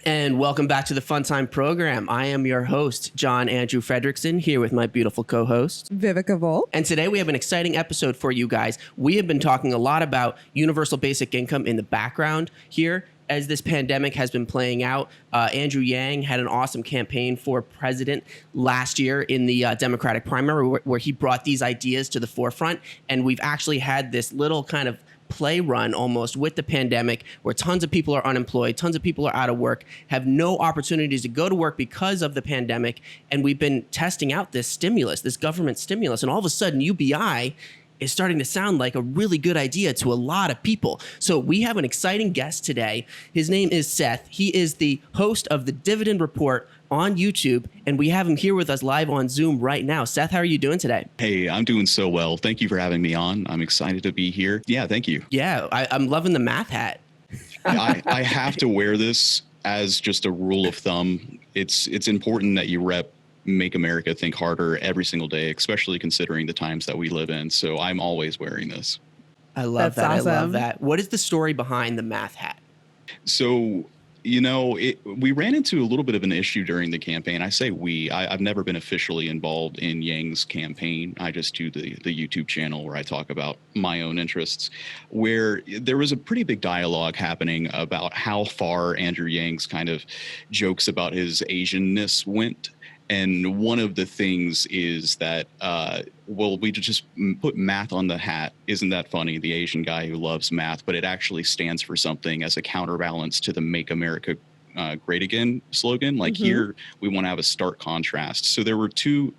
And welcome back to the Fun Time program. I am your host, John Andrew Fredrickson, here with my beautiful co-host, Vivica Volk. And today we have an exciting episode for you guys. We have been talking a lot about universal basic income in the background here as this pandemic has been playing out. Andrew Yang had an awesome campaign for president last year in the Democratic primary where he brought these ideas to the forefront. And we've actually had this little kind of play run almost with the pandemic where tons of people are unemployed, tons of people are out of work, have no opportunities to go to work because of the pandemic. And we've been testing out this stimulus, this government stimulus. And all of a sudden UBI is starting to sound like a really good idea to a lot of people. So we have an exciting guest today. His name is Seth. He is the host of the Dividend Report on YouTube, and we have him here with us live on Zoom right now. Seth, how are you doing today? Hey, I'm doing so well. Thank you for having me on. I'm excited to be here. Yeah, thank you. Yeah, I'm loving the math hat. I have to wear this as just a rule of thumb. It's important that you rep Make America Think Harder every single day, especially considering the times that we live in. So I'm always wearing this. I love that. Awesome. I love that. What is the story behind the math hat? So, we ran into a little bit of an issue during the campaign. I say I've never been officially involved in Yang's campaign. I just do the YouTube channel where I talk about my own interests, where there was a pretty big dialogue happening about how far Andrew Yang's kind of jokes about his Asianness went. And one of the things is that, we just put math on the hat. Isn't that funny? The Asian guy who loves math, but it actually stands for something as a counterbalance to the Make America Great Again slogan. Like here, we want to have a stark contrast. So there were two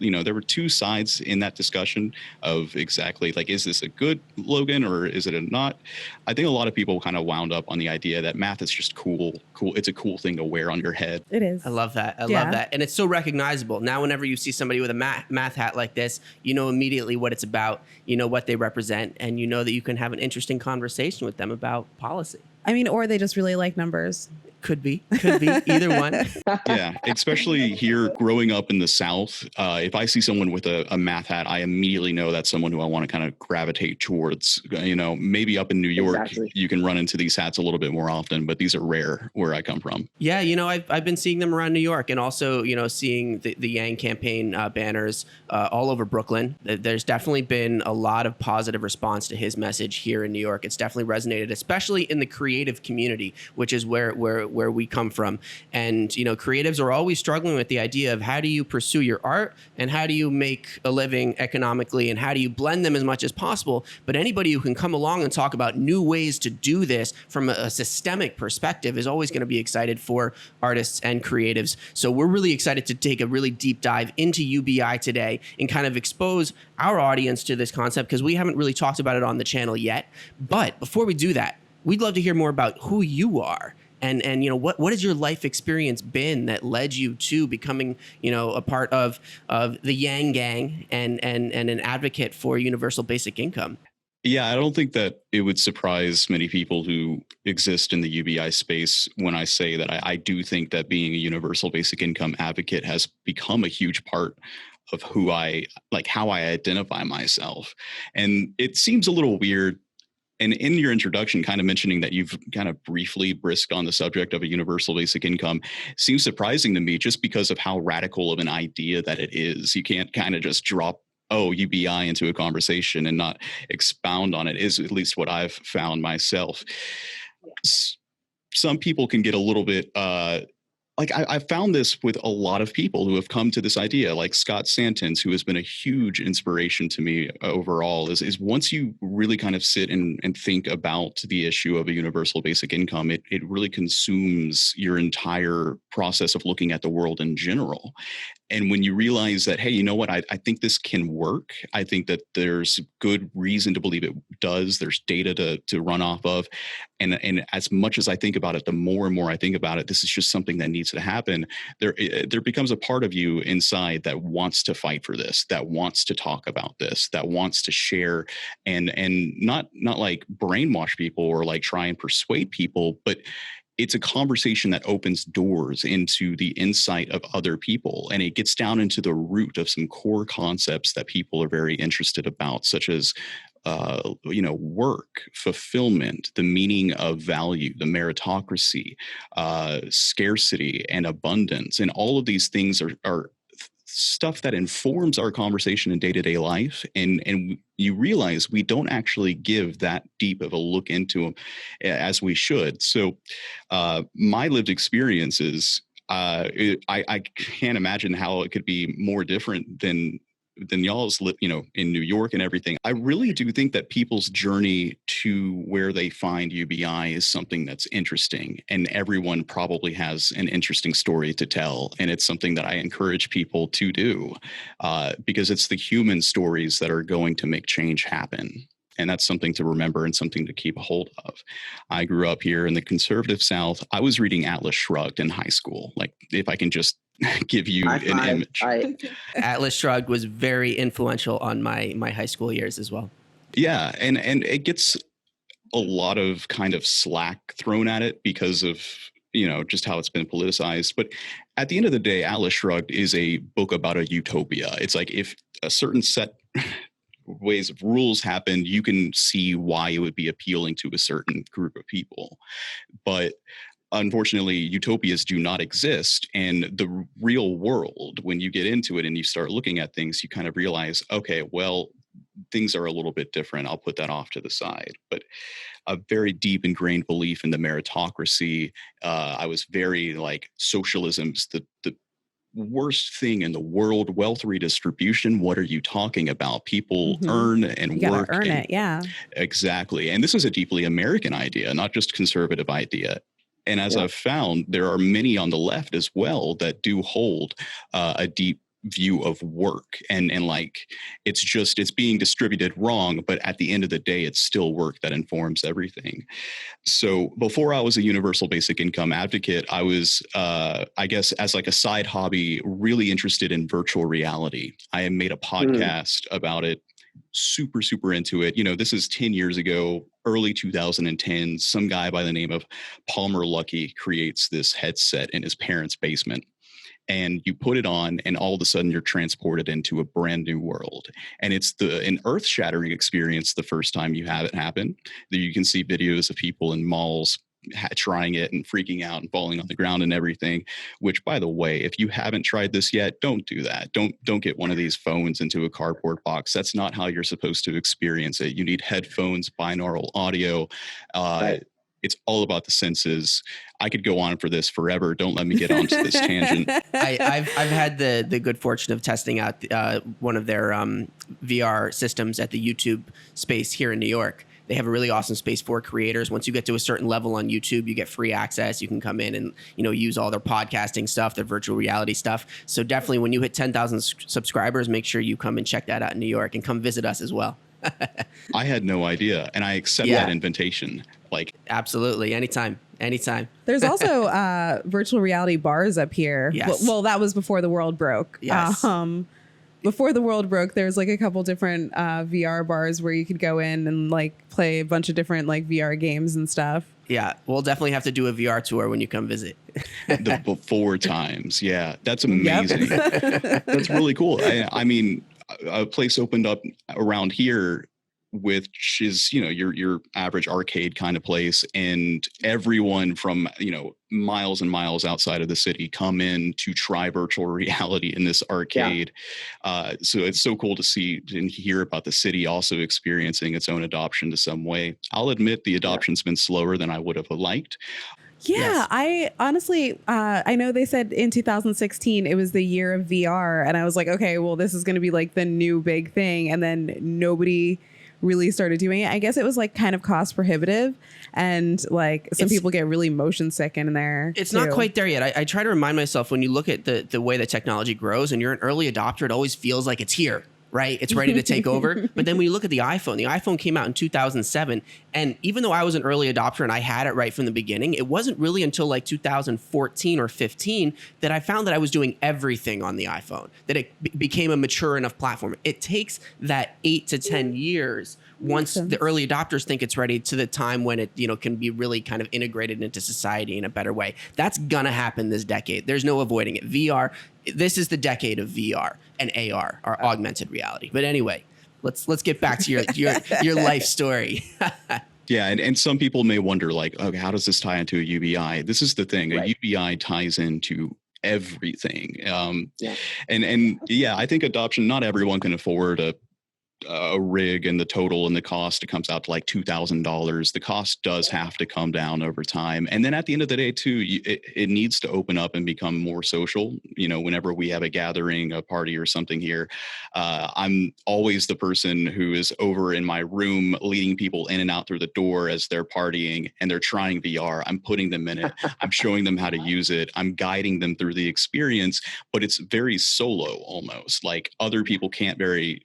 sides in that discussion of exactly like, is this a good slogan or is it a not? I think a lot of people kind of wound up on the idea that math is just cool. It's a cool thing to wear on your head. It is. I love that. I love that. And it's so recognizable. Now, whenever you see somebody with a math hat like this, you know immediately what it's about, you know what they represent, and you know that you can have an interesting conversation with them about policy. I mean, or they just really like numbers. Could be either one. Yeah, especially here growing up in the South. If I see someone with a math hat, I immediately know that's someone who I want to kind of gravitate towards. Maybe up in New York, you can run into these hats a little bit more often, but these are rare where I come from. Yeah, I've been seeing them around New York, and also seeing the Yang campaign banners all over Brooklyn. There's definitely been a lot of positive response to his message here in New York. It's definitely resonated, especially in the creative community, which is where we come from. And creatives are always struggling with the idea of how do you pursue your art and how do you make a living economically and how do you blend them as much as possible. But anybody who can come along and talk about new ways to do this from a systemic perspective is always going to be excited for artists and creatives. So we're really excited to take a really deep dive into UBI today and kind of expose our audience to this concept because we haven't really talked about it on the channel yet. But before we do that, we'd love to hear more about who you are. And what has your life experience been that led you to becoming a part of the Yang Gang and an advocate for universal basic income? Yeah, I don't think that it would surprise many people who exist in the UBI space when I say that I do think that being a universal basic income advocate has become a huge part of how I identify myself. And it seems a little weird. And in your introduction, kind of mentioning that you've kind of briefly brisked on the subject of a universal basic income seems surprising to me just because of how radical of an idea that it is. You can't kind of just drop, UBI into a conversation and not expound on it, is at least what I've found myself. Some people can get a little bit I found this with a lot of people who have come to this idea, like Scott Santens, who has been a huge inspiration to me overall, is once you really kind of sit and think about the issue of a universal basic income, it really consumes your entire process of looking at the world in general. And when you realize that, hey, you know what, I think this can work. I think that there's good reason to believe it does. There's data to run off of. And as much as I think about it, the more and more I think about it, this is just something that needs to happen. There becomes a part of you inside that wants to fight for this, that wants to talk about this, that wants to share and not like brainwash people or like try and persuade people, but it's a conversation that opens doors into the insight of other people. And it gets down into the root of some core concepts that people are very interested about, such as work, fulfillment, the meaning of value, the meritocracy, scarcity and abundance. And all of these things are stuff that informs our conversation in day-to-day life. And you realize we don't actually give that deep of a look into them as we should. So my lived experiences, I can't imagine how it could be more different than y'all's in New York and everything. I really do think that people's journey to where they find UBI is something that's interesting, and everyone probably has an interesting story to tell. And it's something that I encourage people to do because it's the human stories that are going to make change happen. And that's something to remember and something to keep a hold of. I grew up here in the conservative South. I was reading Atlas Shrugged in high school. Like, if I can just give you an image. Atlas Shrugged was very influential on my high school years as well. Yeah. And it gets a lot of kind of slack thrown at it because of, just how it's been politicized. But at the end of the day, Atlas Shrugged is a book about a utopia. It's like, if a certain set ways of rules happen, you can see why it would be appealing to a certain group of people. But unfortunately, utopias do not exist. And the real world, when you get into it and you start looking at things, you kind of realize, okay, well, things are a little bit different. I'll put that off to the side. But a very deep ingrained belief in the meritocracy. I was very like, socialism's the worst thing in the world. Wealth redistribution, what are you talking about? People earn and you work. Earn it, yeah. Exactly. And this is a deeply American idea, not just conservative idea. And as I've found, there are many on the left as well that do hold a deep view of work, and like, it's being distributed wrong, but at the end of the day, it's still work that informs everything. So before I was a universal basic income advocate, I was I guess as like a side hobby really interested in virtual reality. I made a podcast about it, super into it. This is 10 years ago, early 2010. Some guy by the name of Palmer Luckey creates this headset in his parents' basement. And you put it on, and all of a sudden you're transported into a brand new world. And it's an earth-shattering experience the first time you have it happen. You can see videos of people in malls trying it and freaking out and falling on the ground and everything, which, by the way, if you haven't tried this yet, don't do that. Don't get one of these phones into a cardboard box. That's not how you're supposed to experience it. You need headphones, binaural audio. Right. It's all about the senses. I could go on for this forever. Don't let me get onto this tangent. I've had the good fortune of testing out one of their VR systems at the YouTube space here in New York. They have a really awesome space for creators. Once you get to a certain level on YouTube, you get free access. You can come in and use all their podcasting stuff, their virtual reality stuff. So definitely, when you hit 10,000 subscribers, make sure you come and check that out in New York, and come visit us as well. I had no idea, and I accept that invitation. Like, absolutely, anytime. There's also virtual reality bars up here. Yes. Well, that was before the world broke. Yes. Before the world broke, there was like a couple different VR bars where you could go in and like play a bunch of different like VR games and stuff. Yeah, we'll definitely have to do a VR tour when you come visit. The before times. Yeah, that's amazing. Yep. That's really cool. I mean, a place opened up around here, which is, your average arcade kind of place, and everyone from, miles and miles outside of the city come in to try virtual reality in this arcade. Yeah. So it's so cool to see and hear about the city also experiencing its own adoption to some way. I'll admit the adoption's been slower than I would have liked. Yeah, yes. I honestly, I know they said in 2016 it was the year of VR, and I was like, okay, well, this is going to be like the new big thing, and then nobody really started doing it. I guess it was like kind of cost prohibitive, and like some people get really motion sick in there. It's not quite there yet. I try to remind myself, when you look at the way that technology grows and you're an early adopter, it always feels like it's here. Right? It's ready to take over. But then when you look at the iPhone came out in 2007. And even though I was an early adopter and I had it right from the beginning, it wasn't really until like 2014 or 15 that I found that I was doing everything on the iPhone, that it became a mature enough platform. It takes that 8 to 10 years once the early adopters think it's ready to the time when it, can be really kind of integrated into society in a better way. That's gonna happen this decade. There's no avoiding it. This is the decade of VR and AR, or augmented reality. But anyway, let's get back to your life story. Yeah, and some people may wonder, like, okay, how does this tie into a UBI? This is the thing. A UBI ties into everything. And yeah, I think adoption, not everyone can afford a rig, and the total and the cost, it comes out to like $2,000. The cost does have to come down over time. And then at the end of the day too, it needs to open up and become more social. Whenever we have a gathering, a party or something here, I'm always the person who is over in my room leading people in and out through the door as they're partying and they're trying VR. I'm putting them in it. I'm showing them how to use it. I'm guiding them through the experience, but it's very solo almost. Like other people can't very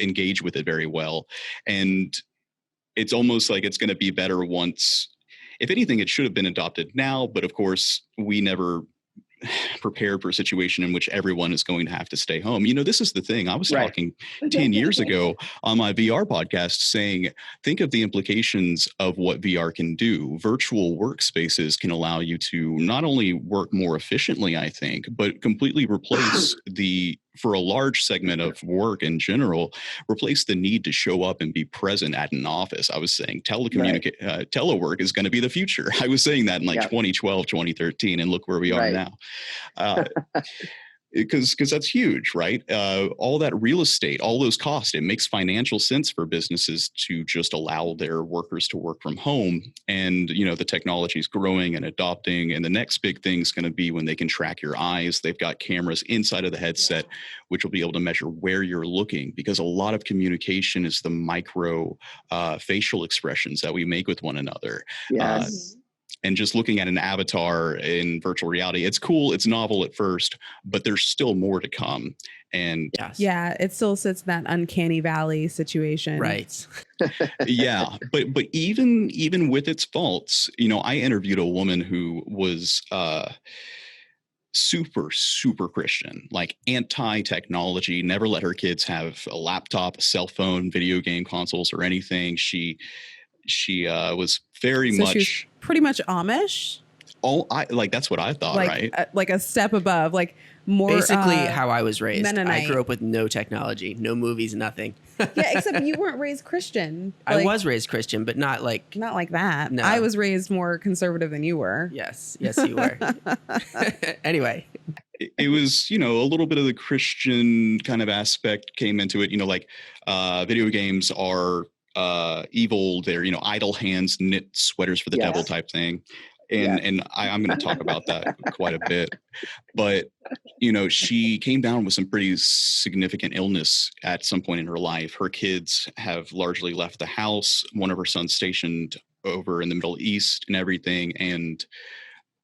engage with it very well, and it's almost like it's going to be better once. If anything, it should have been adopted now, but of course we never prepared for a situation in which everyone is going to have to stay home. This is the thing. I was talking 10 years ago on my VR podcast saying, think of the implications of what VR can do. Virtual workspaces can allow you to not only work more efficiently, I think, but completely replace for a large segment of work in general, replace the need to show up and be present at an office. I was saying telework is going to be the future. I was saying that in 2012, 2013, and look where we are now. Because that's huge, right? All that real estate, all those costs, it makes financial sense for businesses to just allow their workers to work from home. And, the technology is growing and adopting. And the next big thing is going to be when they can track your eyes. They've got cameras inside of the headset, which will be able to measure where you're looking, because a lot of communication is the micro facial expressions that we make with one another. Yes. And just looking at an avatar in virtual reality, it's cool, it's novel at first, but there's still more to come. And yeah, it still sits in that uncanny valley situation. Right. Yeah. But even with its faults, I interviewed a woman who was super Christian, like anti-technology, never let her kids have a laptop, a cell phone, video game consoles, or anything. She was very much she's pretty much Amish. Oh, that's what I thought, right? Like a step above, like more basically how I was raised. Mennonite. I grew up with no technology, no movies, nothing. Yeah, except you weren't raised Christian. I was raised Christian, but not like that. No. I was raised more conservative than you were. Yes, you were. Anyway, it was, a little bit of the Christian kind of aspect came into it. Video games are evil. They're, idle hands knit sweaters for the devil type thing. And I'm going to talk about that quite a bit. But, she came down with some pretty significant illness at some point in her life. Her kids have largely left the house. One of her sons stationed over in the Middle East and everything. And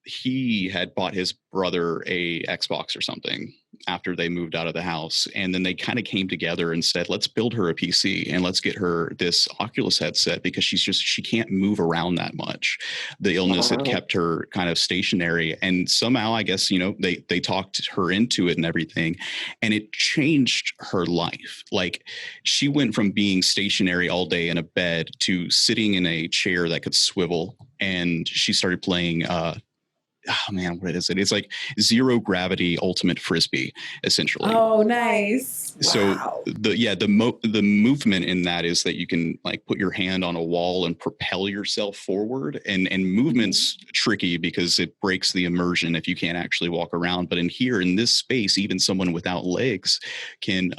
he had bought his brother a Xbox or something after they moved out of the house. And then they kind of came together and said, let's build her a PC and let's get her this Oculus headset, because she can't move around that much. The illness had kept her kind of stationary. And somehow, I guess, they talked her into it and everything. And it changed her life. Like, she went from being stationary all day in a bed to sitting in a chair that could swivel. And she started playing, oh man, what is it? It's like zero gravity ultimate frisbee, essentially. Oh, nice. So wow. The movement in that is that you can like put your hand on a wall and propel yourself forward, and movement's tricky because it breaks the immersion if you can't actually walk around. But in this space, even someone without legs can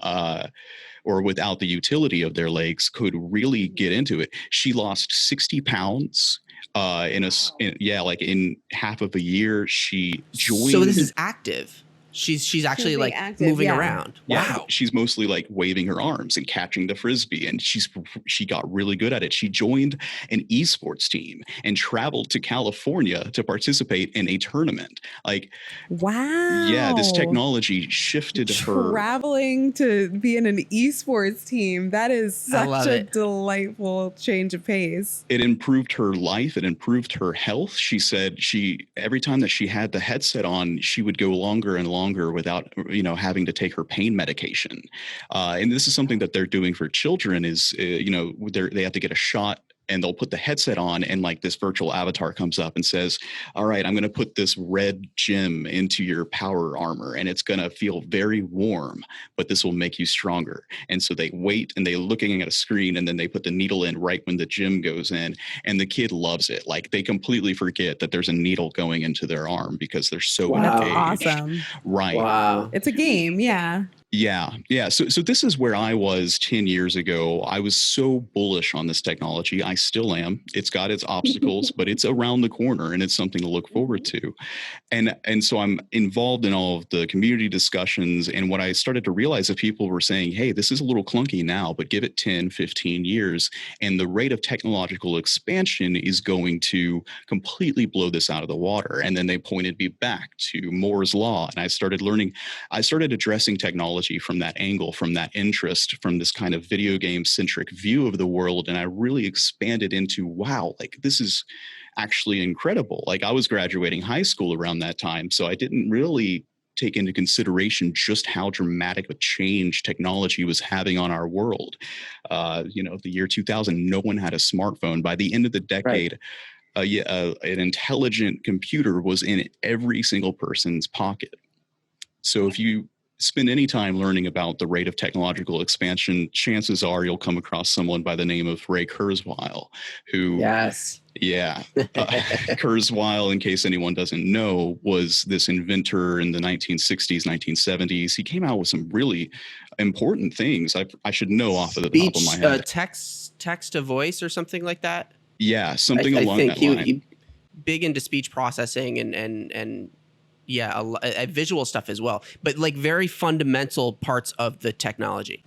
or without the utility of their legs could really get into it. She lost 60 pounds. In half of a year. She joined. So this is active. She's actually like active, moving around. Yeah. Wow. She's mostly like waving her arms and catching the frisbee, and she got really good at it. She joined an esports team and traveled to California to participate in a tournament. Like, wow. Yeah, this technology shifted her. Traveling to be in an esports team. That is such a delightful change of pace. It improved her life. It improved her health. She said every time that she had the headset on, she would go longer and longer without, having to take her pain medication. And this is something that they're doing for children is, they have to get a shot and they'll put the headset on, and like this virtual avatar comes up and says, all right, I'm going to put this red gem into your power armor, and it's going to feel very warm, but this will make you stronger. And so they wait, and they're looking at a screen, and then they put the needle in right when the gem goes in, and the kid loves it. Like, they completely forget that there's a needle going into their arm because they're so engaged. Awesome. Right. Wow. It's a game. Yeah. Yeah. So this is where I was 10 years ago. I was so bullish on this technology. I still am. It's got its obstacles, but it's around the corner, and it's something to look forward to. And so I'm involved in all of the community discussions. And what I started to realize is people were saying, hey, this is a little clunky now, but give it 10, 15 years, and the rate of technological expansion is going to completely blow this out of the water. And then they pointed me back to Moore's Law. And I started addressing technology from that angle, from that interest, from this kind of video game centric view of the world. And I really expanded into, wow, like this is actually incredible. Like, I was graduating high school around that time, so I didn't really take into consideration just how dramatic a change technology was having on our world. The year 2000, no one had a smartphone. By the end of the decade, an intelligent computer was in every single person's pocket. So if you spend any time learning about the rate of technological expansion, chances are you'll come across someone by the name of Ray Kurzweil, who, Kurzweil, in case anyone doesn't know, was this inventor in the 1960s, 1970s. He came out with some really important things. I should know off of the top of my head. Text to voice or something like that. Yeah, something along that line. He big into speech processing and visual stuff as well, but like very fundamental parts of the technology.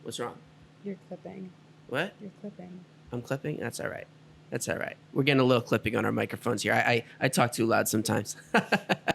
What's wrong? You're clipping. What? You're clipping. I'm clipping? That's all right. We're getting a little clipping on our microphones here. I talk too loud sometimes.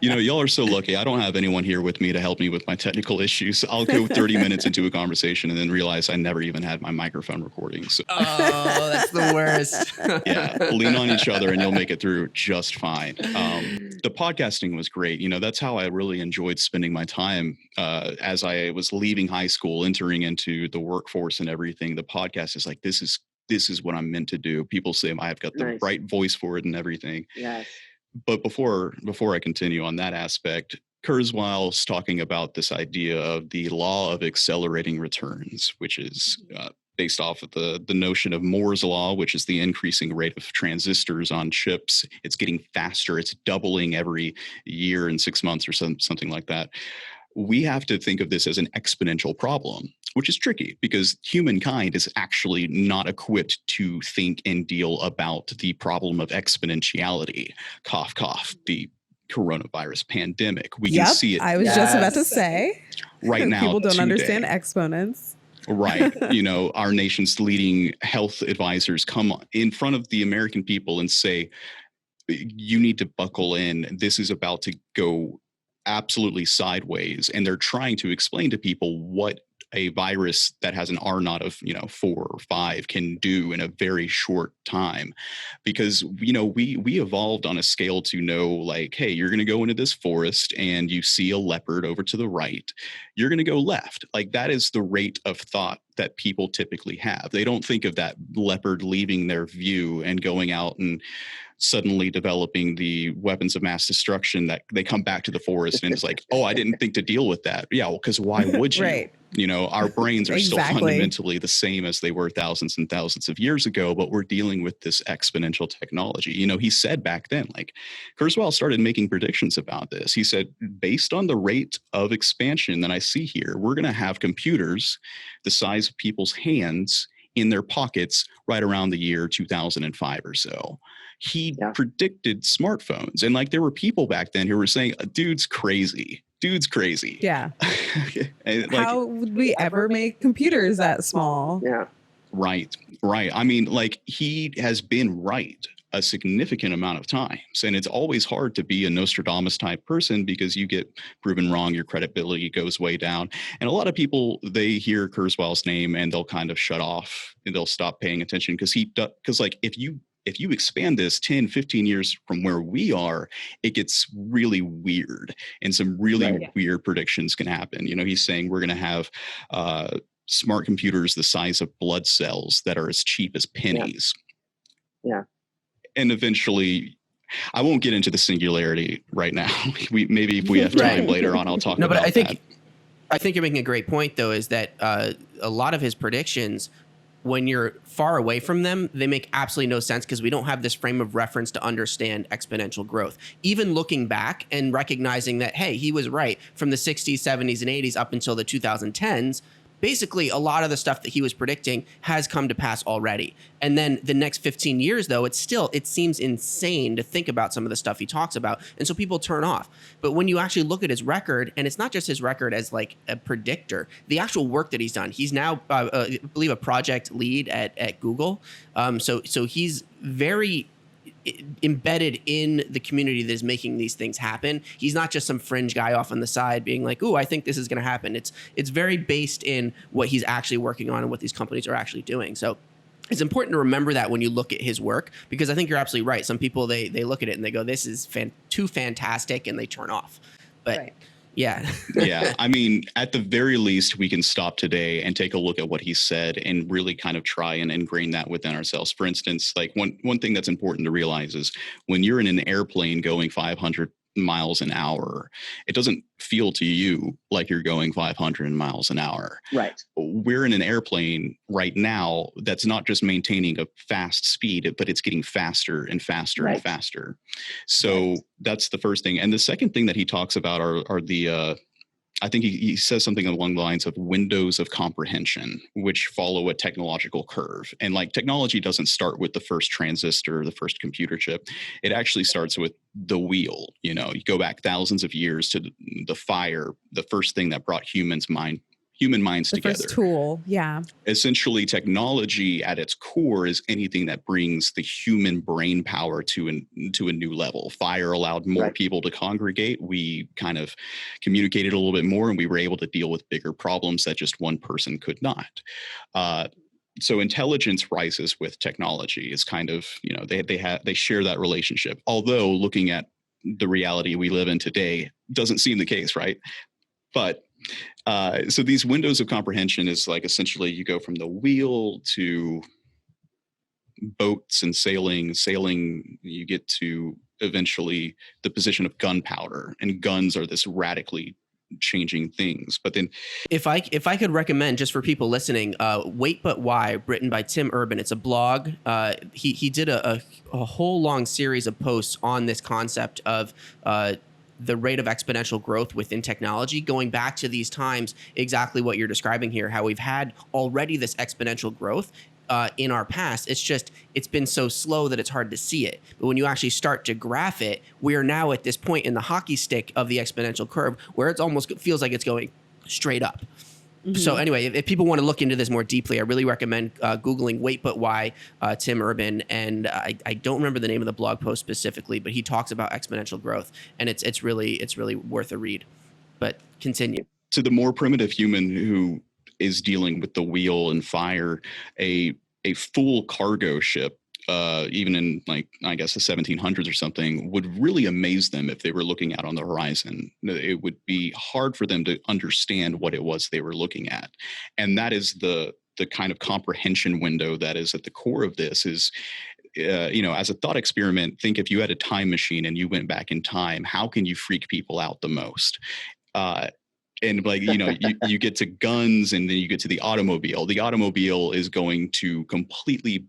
Y'all are so lucky. I don't have anyone here with me to help me with my technical issues. I'll go 30 minutes into a conversation and then realize I never even had my microphone recording. So. Oh, that's the worst. Yeah, lean on each other and you'll make it through just fine. The podcasting was great. That's how I really enjoyed spending my time as I was leaving high school, entering into the workforce and everything. The podcast is like, this is what I'm meant to do. People say I've got the right voice for it and everything. Yes. But before I continue on that aspect, Kurzweil's talking about this idea of the law of accelerating returns, which is based off of the notion of Moore's Law, which is the increasing rate of transistors on chips. It's getting faster. It's doubling every year in 6 months or something like that. We have to think of this as an exponential problem, which is tricky because humankind is actually not equipped to think and deal about the problem of exponentiality. Cough, cough, the coronavirus pandemic. We can see it. I was just about to say. Right now, people don't today. Understand exponents. Right. Our nation's leading health advisors come in front of the American people and say, you need to buckle in. This is about to go absolutely sideways. And they're trying to explain to people what a virus that has an R naught of 4 or 5 can do in a very short time, because we evolved on a scale to know, like, hey, you're going to go into this forest and you see a leopard over to the right, you're going to go left. Like, that is the rate of thought that people typically have. They don't think of that leopard leaving their view and going out and suddenly developing the weapons of mass destruction that they come back to the forest and it's like, oh, I didn't think to deal with that. Yeah, well, because why would you? Right. Our brains are still Exactly. fundamentally the same as they were thousands and thousands of years ago, but we're dealing with this exponential technology. He said back then, like, Kurzweil started making predictions about this. He said, based on the rate of expansion that I see here, we're going to have computers the size of people's hands in their pockets right around the year 2005 or so. He predicted smartphones. And like, there were people back then who were saying, dude's crazy. Yeah. Like, how would we ever make computers that small? Yeah. Right. I mean, like, he has been right a significant amount of times. And it's always hard to be a Nostradamus type person because you get proven wrong, your credibility goes way down. And a lot of people, they hear Kurzweil's name and they'll kind of shut off and they'll stop paying attention because like, if you expand this 10, 15 years from where we are, it gets really weird and some really weird predictions can happen. He's saying we're going to have smart computers the size of blood cells that are as cheap as pennies. Yeah. And eventually, I won't get into the singularity right now. Maybe if we have time later on, I'll talk about but that. I think you're making a great point, though, is that a lot of his predictions, when you're far away from them, they make absolutely no sense because we don't have this frame of reference to understand exponential growth. Even looking back and recognizing that, hey, he was right from the 60s, 70s, and 80s up until the 2010s, basically a lot of the stuff that he was predicting has come to pass already. And then the next 15 years, though, it seems insane to think about some of the stuff he talks about. And so people turn off. But when you actually look at his record, and it's not just his record as like a predictor, the actual work that he's done. He's now, I believe, a project lead at Google. So he's very embedded in the community that is making these things happen. He's not just some fringe guy off on the side being like, "Ooh, I think this is going to happen." It's very based in what he's actually working on and what these companies are actually doing. So it's important to remember that when you look at his work, because I think you're absolutely right. Some people, they look at it and they go, "This is too fantastic," and they turn off. But Right. yeah. Yeah. I mean, at the very least, we can stop today and take a look at what he said and really kind of try and ingrain that within ourselves. For instance, like one thing that's important to realize is when you're in an airplane going 500 miles an hour, it doesn't feel to you like you're going 500 miles an hour. Right. We're in an airplane right now that's not just maintaining a fast speed, but it's getting faster and faster and faster. So that's the first thing. And the second thing that he talks about are the I think he says something along the lines of windows of comprehension, which follow a technological curve. And like technology doesn't start with the first transistor, the first computer chip. It actually starts with the wheel. You know, you go back thousands of years to the fire, the first thing that brought human minds together. First tool. Yeah. Essentially, technology at its core is anything that brings the human brain power to a new level. Fire allowed more people to congregate. We kind of communicated a little bit more, and we were able to deal with bigger problems that just one person could not. So intelligence rises with technology. It's kind of, you know, they share that relationship. Although looking at the reality we live in today doesn't seem the case, right? But so these windows of comprehension is like essentially you go from the wheel to boats and sailing, you get to eventually the position of gunpowder, and guns are this radically changing things. But then if I could recommend, just for people listening, Wait But Why, written by Tim Urban. It's a blog. He did a whole long series of posts on this concept of the rate of exponential growth within technology, going back to these times, exactly what you're describing here, how we've had already this exponential growth in our past. It's been so slow that it's hard to see it. But when you actually start to graph it, we are now at this point in the hockey stick of the exponential curve where it almost feels like it's going straight up. Mm-hmm. So anyway, if people want to look into this more deeply, I really recommend Googling Wait But Why, Tim Urban. And I don't remember the name of the blog post specifically, but he talks about exponential growth, and it's really worth a read. But continue. To the more primitive human who is dealing with the wheel and fire, a full cargo ship, even in like, I guess the 1700s or something, would really amaze them if they were looking out on the horizon. It would be hard for them to understand what it was they were looking at. And that is the kind of comprehension window that is at the core of this is, you know, as a thought experiment, think if you had a time machine and you went back in time, how can you freak people out the most? And like, you know, you get to guns, and then you get to the automobile. The automobile is going to completely,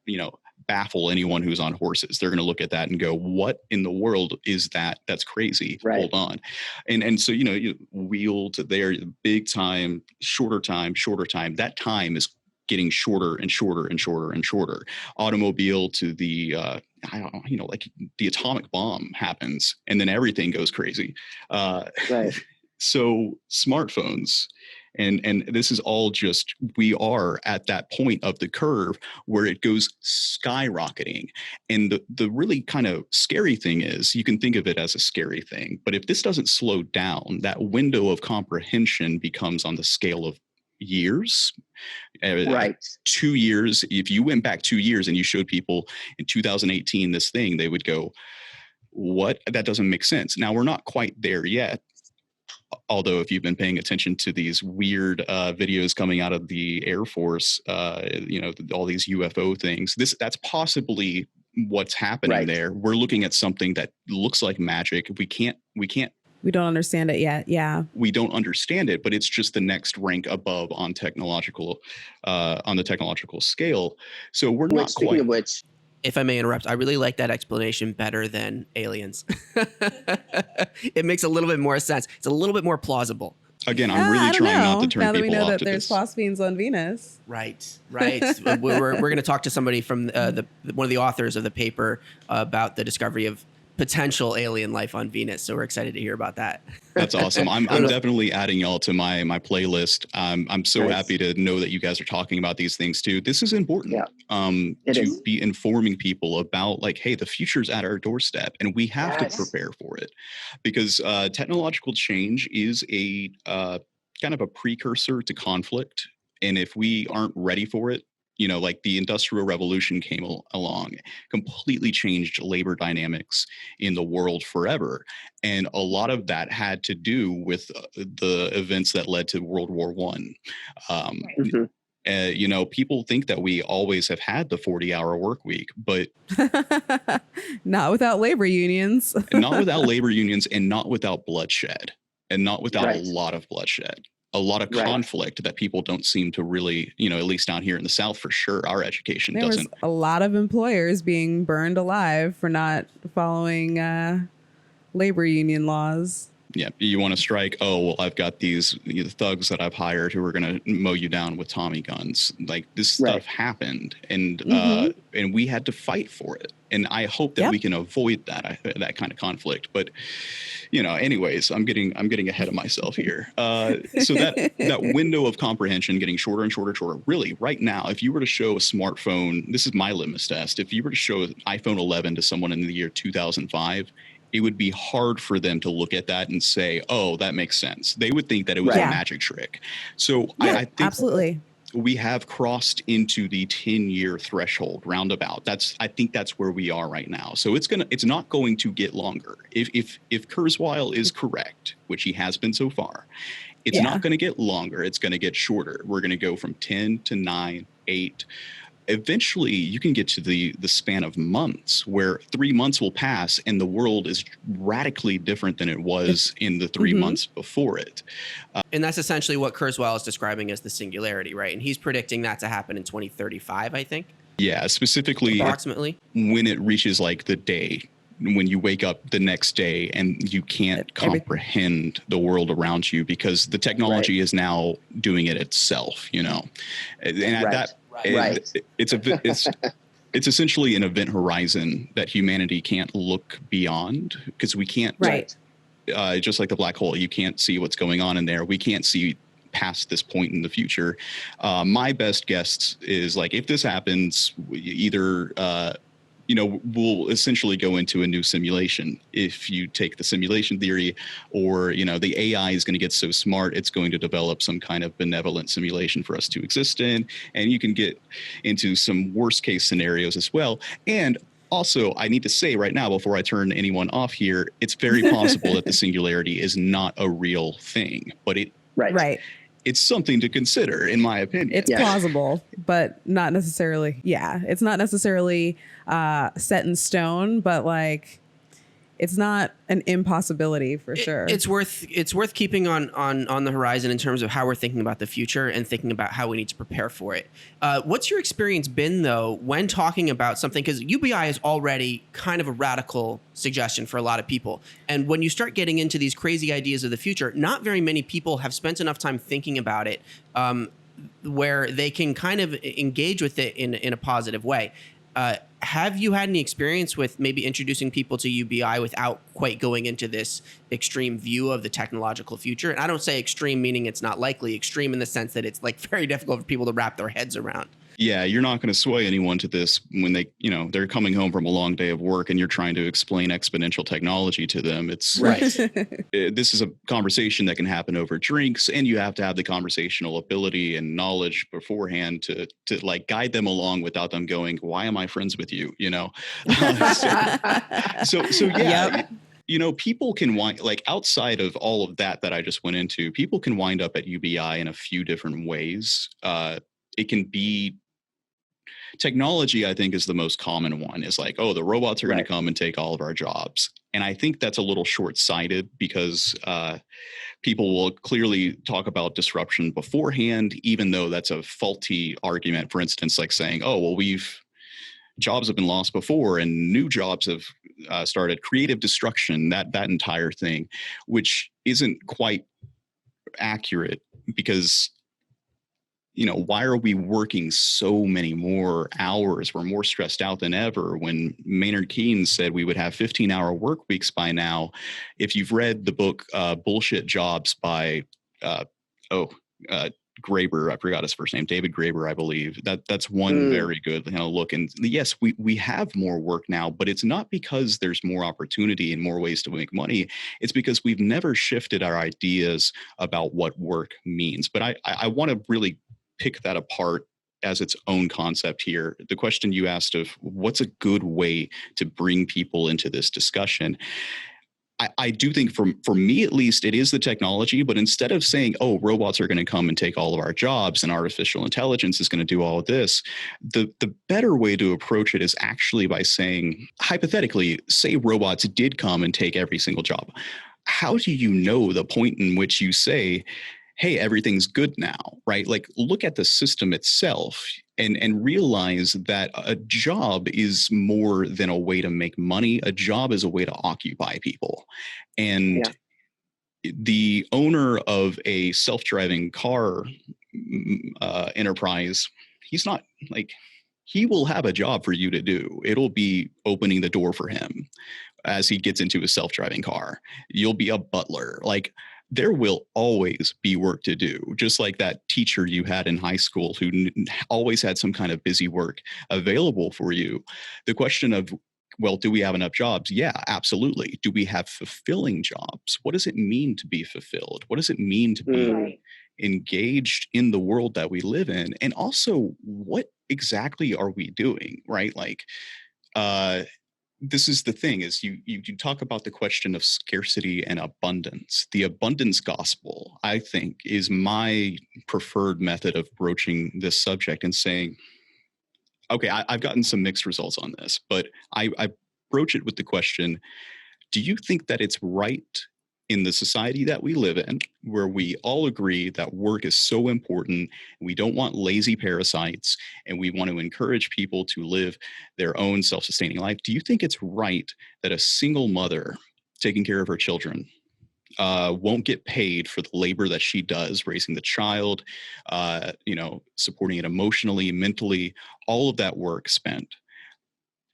you know, baffle anyone who's on horses. They're going to look at that and go, what in the world is that? That's crazy. Right. Hold on. And so, you know, you wheel to there, big time, shorter time. That time is getting shorter and shorter and shorter and shorter. Automobile to the, I don't know, you know, like the atomic bomb happens and then everything goes crazy. Right. So smartphones, and this is all just, we are at that point of the curve where it goes skyrocketing. And the really kind of scary thing is, you can think of it as a scary thing, but if this doesn't slow down, that window of comprehension becomes on the scale of years. Right. 2 years. If you went back 2 years and you showed people in 2018 this thing, they would go, what? That doesn't make sense. Now we're not quite there yet. although if you've been paying attention to these weird videos coming out of the Air Force, all these UFO things, that's possibly what's happening there. We're looking at something that looks like magic. We don't understand it yet. Yeah. We don't understand it, but it's just the next rank above on the technological scale. So we're not speaking quite. Of which, if I may interrupt, I really like that explanation better than aliens. It makes a little bit more sense. It's a little bit more plausible. Again, I'm really trying not to turn people off. Now that we know that to there's this. phosphenes on Venus. Right. We're going to talk to somebody from one of the authors of the paper about the discovery of potential alien life on Venus. So we're excited to hear about that. That's awesome. I'm definitely adding y'all to my playlist. I'm so happy to know that you guys are talking about these things too. This is important to be informing people about, like, hey, the future's at our doorstep and we have to prepare for it, because technological change is a kind of a precursor to conflict. And if we aren't ready for it, like the Industrial Revolution came along, completely changed labor dynamics in the world forever. And a lot of that had to do with the events that led to World War I. People think that we always have had the 40-hour work week, but not without labor unions. Not without labor unions, and not without bloodshed, and not without a lot of bloodshed. A lot of conflict that people don't seem to really, at least down here in the South, for sure, our education there doesn't. Was a lot of employers being burned alive for not following labor union laws. Yeah, you want to strike? Oh, well, I've got these thugs that I've hired who are going to mow you down with Tommy guns. Like, this stuff happened, and we had to fight for it. And I hope that we can avoid that kind of conflict. But anyways, I'm getting ahead of myself here. So that window of comprehension getting shorter and shorter and shorter. Really, right now, if you were to show a smartphone, this is my litmus test. If you were to show an iPhone 11 to someone in the year 2005. It would be hard for them to look at that and say, oh, that makes sense. They would think that it was a magic trick. So I think absolutely. We have crossed into the 10-year threshold roundabout. I think that's where we are right now. So it's not going to get longer. If Kurzweil is correct, which he has been so far, it's not going to get longer. It's going to get shorter. We're going to go from 10 to 9, 8. Eventually, you can get to the span of months where 3 months will pass and the world is radically different than it was in the 3 months before it. And that's essentially what Kurzweil is describing as the singularity, right? And he's predicting that to happen in 2035, I think. Yeah, specifically approximately when it reaches like the day, when you wake up the next day and you can't comprehend the world around you because the technology is now doing it itself, and at that. It's essentially an event horizon that humanity can't look beyond because we can't. Just like the black hole, you can't see what's going on in there. We can't see past this point in the future. My best guess is, like, if this happens, either we'll essentially go into a new simulation if you take the simulation theory, or, the AI is going to get so smart, it's going to develop some kind of benevolent simulation for us to exist in. And you can get into some worst case scenarios as well. And also, I need to say right now, before I turn anyone off here, it's very possible that the singularity is not a real thing, but it's something to consider, in my opinion. It's plausible, but not necessarily. Yeah, it's not necessarily set in stone, but like, it's not an impossibility for sure. It's worth keeping on the horizon in terms of how we're thinking about the future and thinking about how we need to prepare for it. What's your experience been, though, when talking about something? Because UBI is already kind of a radical suggestion for a lot of people. And when you start getting into these crazy ideas of the future, not very many people have spent enough time thinking about it where they can kind of engage with it in a positive way. Have you had any experience with maybe introducing people to UBI without quite going into this extreme view of the technological future? And I don't say extreme meaning it's not likely, extreme in the sense that it's like very difficult for people to wrap their heads around. Yeah, you're not going to sway anyone to this when they're coming home from a long day of work and you're trying to explain exponential technology to them. It's this is a conversation that can happen over drinks, and you have to have the conversational ability and knowledge beforehand to like guide them along without them going, "Why am I friends with you?" So yeah. people can wind, like, outside of all of that I just went into, people can wind up at UBI in a few different ways. It can be technology, I think, is the most common one. Is like, oh, the robots are going to come and take all of our jobs. And I think that's a little short-sighted because people will clearly talk about disruption beforehand, even though that's a faulty argument. For instance, like saying, oh, well, jobs have been lost before and new jobs have started, creative destruction, that entire thing, which isn't quite accurate because, why are we working so many more hours? We're more stressed out than ever. When Maynard Keynes said we would have 15-hour work weeks by now, if you've read the book Bullshit Jobs by Graeber, I forgot his first name, David Graeber, I believe. That's one very good look. And yes, we have more work now, but it's not because there's more opportunity and more ways to make money. It's because we've never shifted our ideas about what work means. But I want to really pick that apart as its own concept here. The question you asked of what's a good way to bring people into this discussion, I do think for me, at least, it is the technology. But instead of saying, oh, robots are going to come and take all of our jobs and artificial intelligence is going to do all of this, the better way to approach it is actually by saying, hypothetically, say robots did come and take every single job. How do you know the point in which you say, hey, everything's good now, right? Like, look at the system itself and realize that a job is more than a way to make money. A job is a way to occupy people. And the owner of a self-driving car enterprise, he's not like, he will have a job for you to do. It'll be opening the door for him as he gets into his self-driving car. You'll be a butler. Like, there will always be work to do, just like that teacher you had in high school who always had some kind of busy work available for you. The question of, well, do we have enough jobs? Yeah, absolutely. Do we have fulfilling jobs? What does it mean to be fulfilled? What does it mean to be engaged in the world that we live in? And also, what exactly are we doing, right? Like, this is the thing, is you talk about the question of scarcity and abundance. The abundance gospel, I think, is my preferred method of broaching this subject and saying, okay, I've gotten some mixed results on this, but I broach it with the question, do you think that it's right in the society that we live in, where we all agree that work is so important, we don't want lazy parasites, and we want to encourage people to live their own self-sustaining life? Do you think it's right that a single mother taking care of her children won't get paid for the labor that she does, raising the child, supporting it emotionally, mentally, all of that work spent?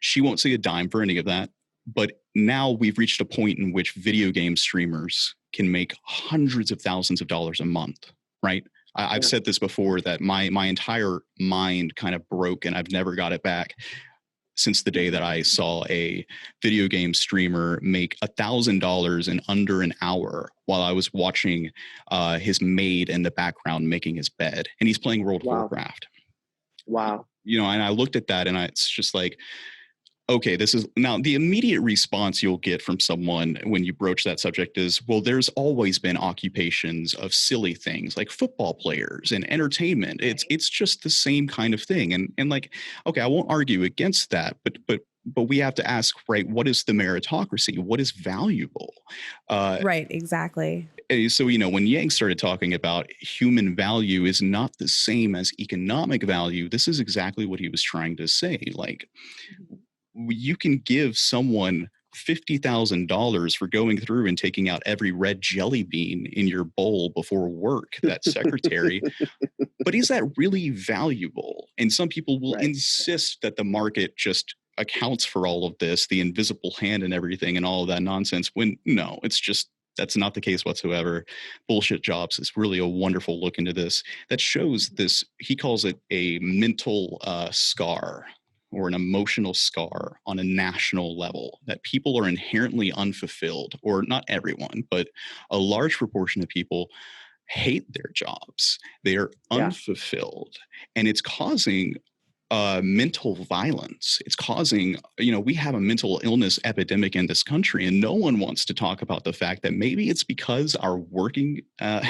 She won't see a dime for any of that. But now we've reached a point in which video game streamers can make hundreds of thousands of dollars a month, right? I've said this before, that my entire mind kind of broke and I've never got it back since the day that I saw a video game streamer make $1,000 in under an hour while I was watching his maid in the background making his bed. And he's playing World of Warcraft. Wow. And I looked at that and it's just like, okay, this is now the immediate response you'll get from someone when you broach that subject is, well, there's always been occupations of silly things like football players and entertainment. It's just the same kind of thing. And like, okay, I won't argue against that, but we have to ask, right, what is the meritocracy? What is valuable? Right, exactly. So, when Yang started talking about human value is not the same as economic value, this is exactly what he was trying to say. Like, you can give someone $50,000 for going through and taking out every red jelly bean in your bowl before work, that secretary. But is that really valuable? And some people will insist that the market just accounts for all of this, the invisible hand and everything and all of that nonsense, when no, it's just, that's not the case whatsoever. Bullshit Jobs is really a wonderful look into this that shows this. He calls it a mental scar, or an emotional scar on a national level, that people are inherently unfulfilled, or not everyone, but a large proportion of people hate their jobs. They are unfulfilled. And it's causing mental violence. It's causing, we have a mental illness epidemic in this country, and no one wants to talk about the fact that maybe it's because our working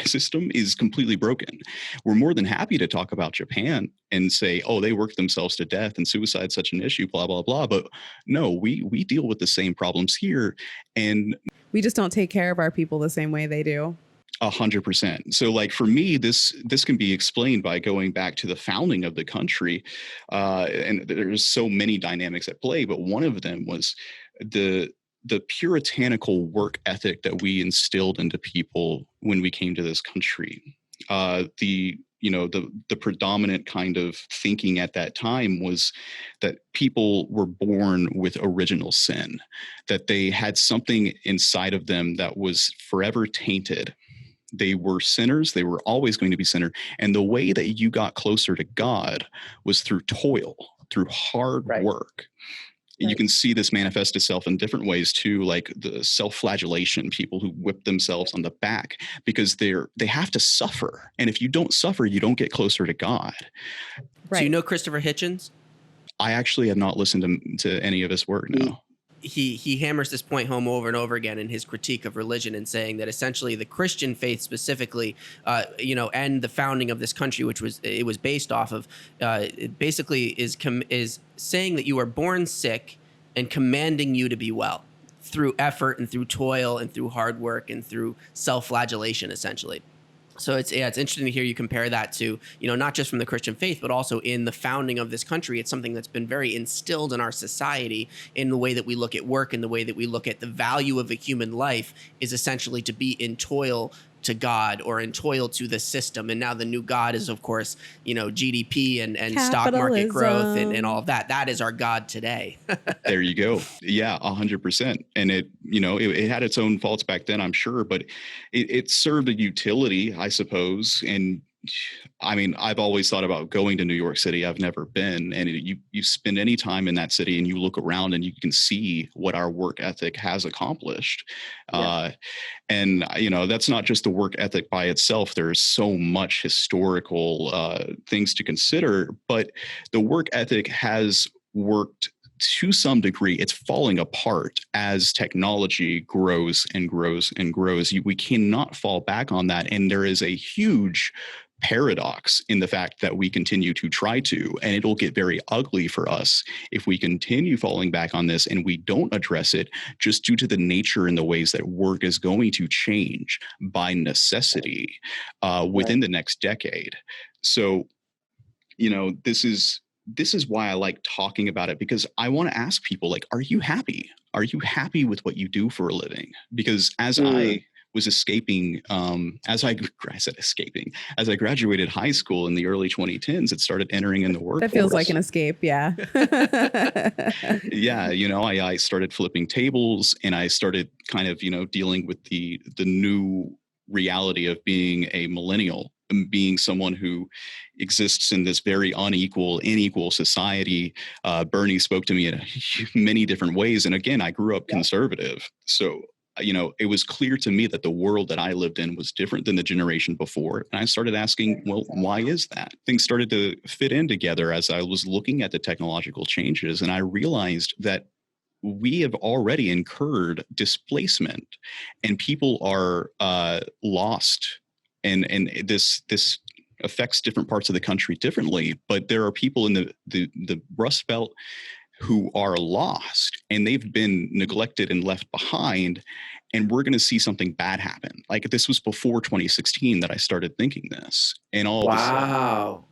system is completely broken. We're more than happy to talk about Japan and say, oh, they work themselves to death and suicide's such an issue, blah, blah, blah. But no, we deal with the same problems here. And we just don't take care of our people the same way they do. 100%. So like for me, this can be explained by going back to the founding of the country. And there's so many dynamics at play, but one of them was the puritanical work ethic that we instilled into people when we came to this country. The predominant kind of thinking at that time was that people were born with original sin, that they had something inside of them that was forever tainted. They were sinners. They were always going to be sinners. And the way that you got closer to God was through toil, through hard work. And you can see this manifest itself in different ways too, like the self-flagellation, people who whip themselves on the back because they have to suffer. And if you don't suffer, you don't get closer to God. Right. So you know Christopher Hitchens? I actually have not listened to any of his work, no. He hammers this point home over and over again in his critique of religion, and saying that essentially the Christian faith specifically, and the founding of this country, which was based off of, it basically is saying that you are born sick and commanding you to be well through effort and through toil and through hard work and through self-flagellation, essentially. So it's interesting to hear you compare that to, not just from the Christian faith, but also in the founding of this country. It's something that's been very instilled in our society in the way that we look at work and the way that we look at the value of a human life is essentially to be in toil to God or in toil to the system. And now the new God is, of course, GDP and stock market growth and all of that. That is our God today. There you go. Yeah, 100%. And it had its own faults back then, I'm sure, but it served a utility, I suppose. And I mean, I've always thought about going to New York City. I've never been. And you spend any time in that city and you look around and you can see what our work ethic has accomplished. Yeah. And that's not just the work ethic by itself. There's so much historical things to consider, but the work ethic has worked to some degree. It's falling apart as technology grows and grows and grows. We cannot fall back on that. And there is a huge paradox in the fact that we continue to try to, and it'll get very ugly for us if we continue falling back on this and we don't address it, just due to the nature and the ways that work is going to change by necessity within the next decade. So, this is why I like talking about it, because I want to ask people, like, are you happy? Are you happy with what you do for a living? Because as I was escaping, as I graduated high school in the early 2010s, it started entering in the workforce. That feels like an escape, yeah. Yeah, I started flipping tables, and I started kind of, dealing with the new reality of being a millennial, and being someone who exists in this very unequal society. Bernie spoke to me in many different ways. And again, I grew up conservative. So it was clear to me that the world that I lived in was different than the generation before. And I started asking, well, why is that? Things started to fit in together as I was looking at the technological changes. And I realized that we have already incurred displacement, and people are lost. And this affects different parts of the country differently. But there are people in the Rust Belt who are lost, and they've been neglected and left behind, and we're going to see something bad happen. Like, this was before 2016 that I started thinking this, and all of a sudden,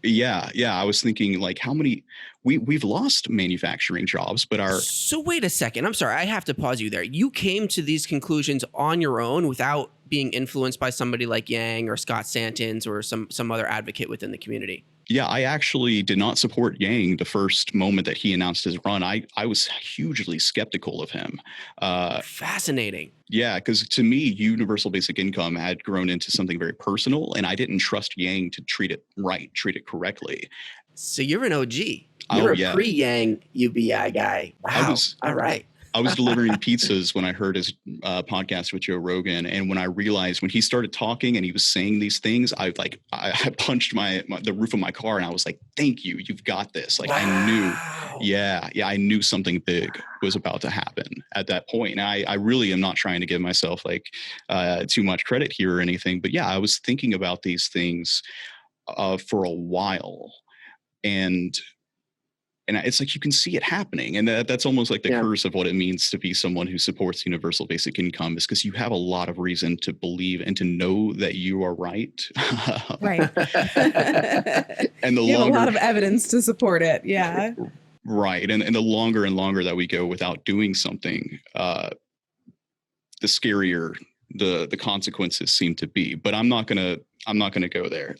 yeah, I was thinking, like, how many we've lost manufacturing jobs, but So wait a second. I'm sorry. I have to pause you there. You came to these conclusions on your own without being influenced by somebody like Yang or Scott Santens or some other advocate within the community. Yeah, I actually did not support Yang the first moment that he announced his run. I was hugely skeptical of him. Fascinating. Yeah, because to me, universal basic income had grown into something very personal, and I didn't trust Yang to treat it right, treat it correctly. So you're an OG. You're a pre-Yang UBI guy. Wow. All right. I was delivering pizzas when I heard his podcast with Joe Rogan, and when I realized when he started talking and he was saying these things, I punched the roof of my car, and I was like, "Thank you, you've got this." Like, I knew, I knew something big was about to happen at that point. And I really am not trying to give myself like too much credit here or anything, but yeah, I was thinking about these things for a while, and it's like you can see it happening, and that's almost like the curse of what it means to be someone who supports universal basic income, is because you have a lot of reason to believe and to know that you are right. Right. And you have a lot of evidence to support it. Yeah. Right. And the longer and longer that we go without doing something, the scarier the consequences seem to be. But I'm not gonna go there.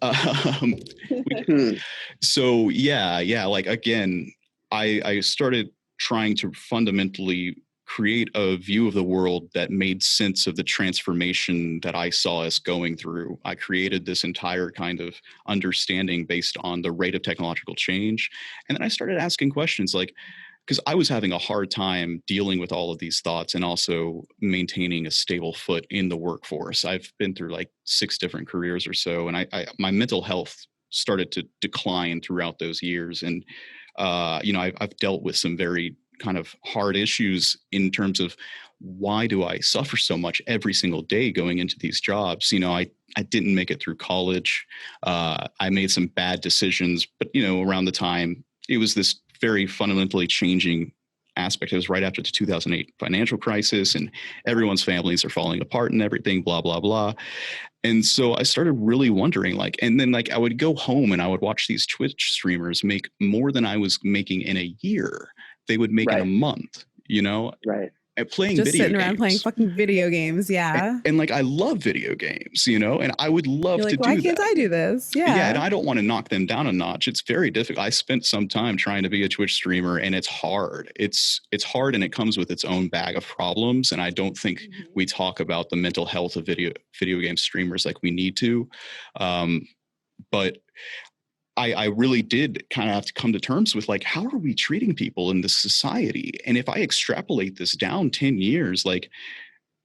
So yeah. Like, again, I started trying to fundamentally create a view of the world that made sense of the transformation that I saw us going through. I created this entire kind of understanding based on the rate of technological change. And then I started asking questions like, because I was having a hard time dealing with all of these thoughts and also maintaining a stable foot in the workforce. I've been through like 6 different careers or so, and my mental health started to decline throughout those years. And, I've dealt with some very kind of hard issues in terms of why do I suffer so much every single day going into these jobs? I didn't make it through college. I made some bad decisions, but, around the time it was this very fundamentally changing aspect. It was right after the 2008 financial crisis, and everyone's families are falling apart and everything, blah, blah, blah. And so I started really wondering, and then I would go home and I would watch these Twitch streamers make more than I was making in a year. They would make in a month, Right. And playing just video sitting games. around playing fucking video games. Yeah. And I love video games, and I would love You're to like, why do can't that. I do this? Yeah. Yeah. And I don't want to knock them down a notch. It's very difficult. I spent some time trying to be a Twitch streamer, and it's hard. It's hard, and it comes with its own bag of problems. And I don't think we talk about the mental health of video game streamers like we need to. But I really did kind of have to come to terms with how are we treating people in this society? And if I extrapolate this down 10 years,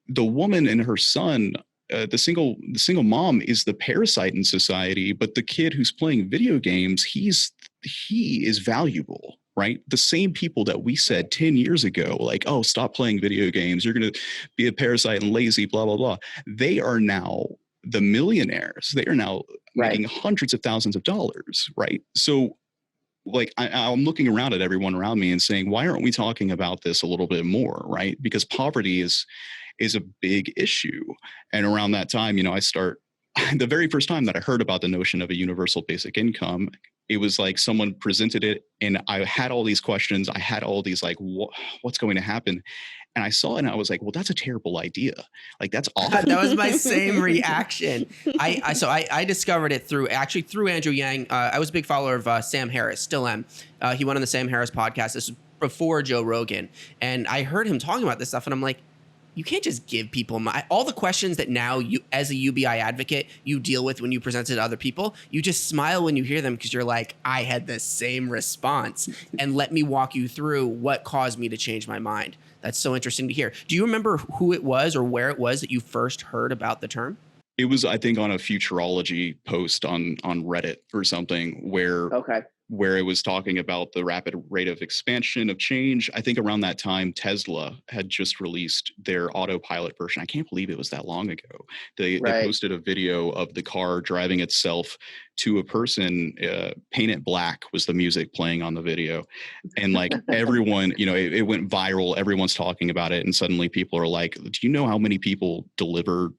the woman and her son, the single mom is the parasite in society, but the kid who's playing video games, he is valuable, right? The same people that we said 10 years ago, oh, stop playing video games, you're going to be a parasite and lazy, blah, blah, blah. They are now the millionaires. They are now making hundreds of thousands of dollars, right? So I'm looking around at everyone around me and saying, why aren't we talking about this a little bit more, right? Because poverty is a big issue. And around that time, the very first time that I heard about the notion of a universal basic income, it was someone presented it, and I had all these questions. I had all these what's going to happen? And I saw it and I was like, well, that's a terrible idea. That's awful. That was my same reaction. I discovered it through Andrew Yang. I was a big follower of Sam Harris, still am. He went on the Sam Harris podcast. This was before Joe Rogan. And I heard him talking about this stuff, and I'm like, you can't just give people all the questions that now you, as a UBI advocate, you deal with when you present it to other people. You just smile when you hear them because you're like, I had the same response, and let me walk you through what caused me to change my mind. That's so interesting to hear. Do you remember who it was or where it was that you first heard about the term? It was, I think, on a futurology post on Reddit or something where it was talking about the rapid rate of expansion of change. I think around that time, Tesla had just released their autopilot version. I can't believe it was that long ago. They posted a video of the car driving itself to a person. Paint It Black was the music playing on the video. And everyone, it went viral. Everyone's talking about it. And suddenly people are like, do you know how many people deliver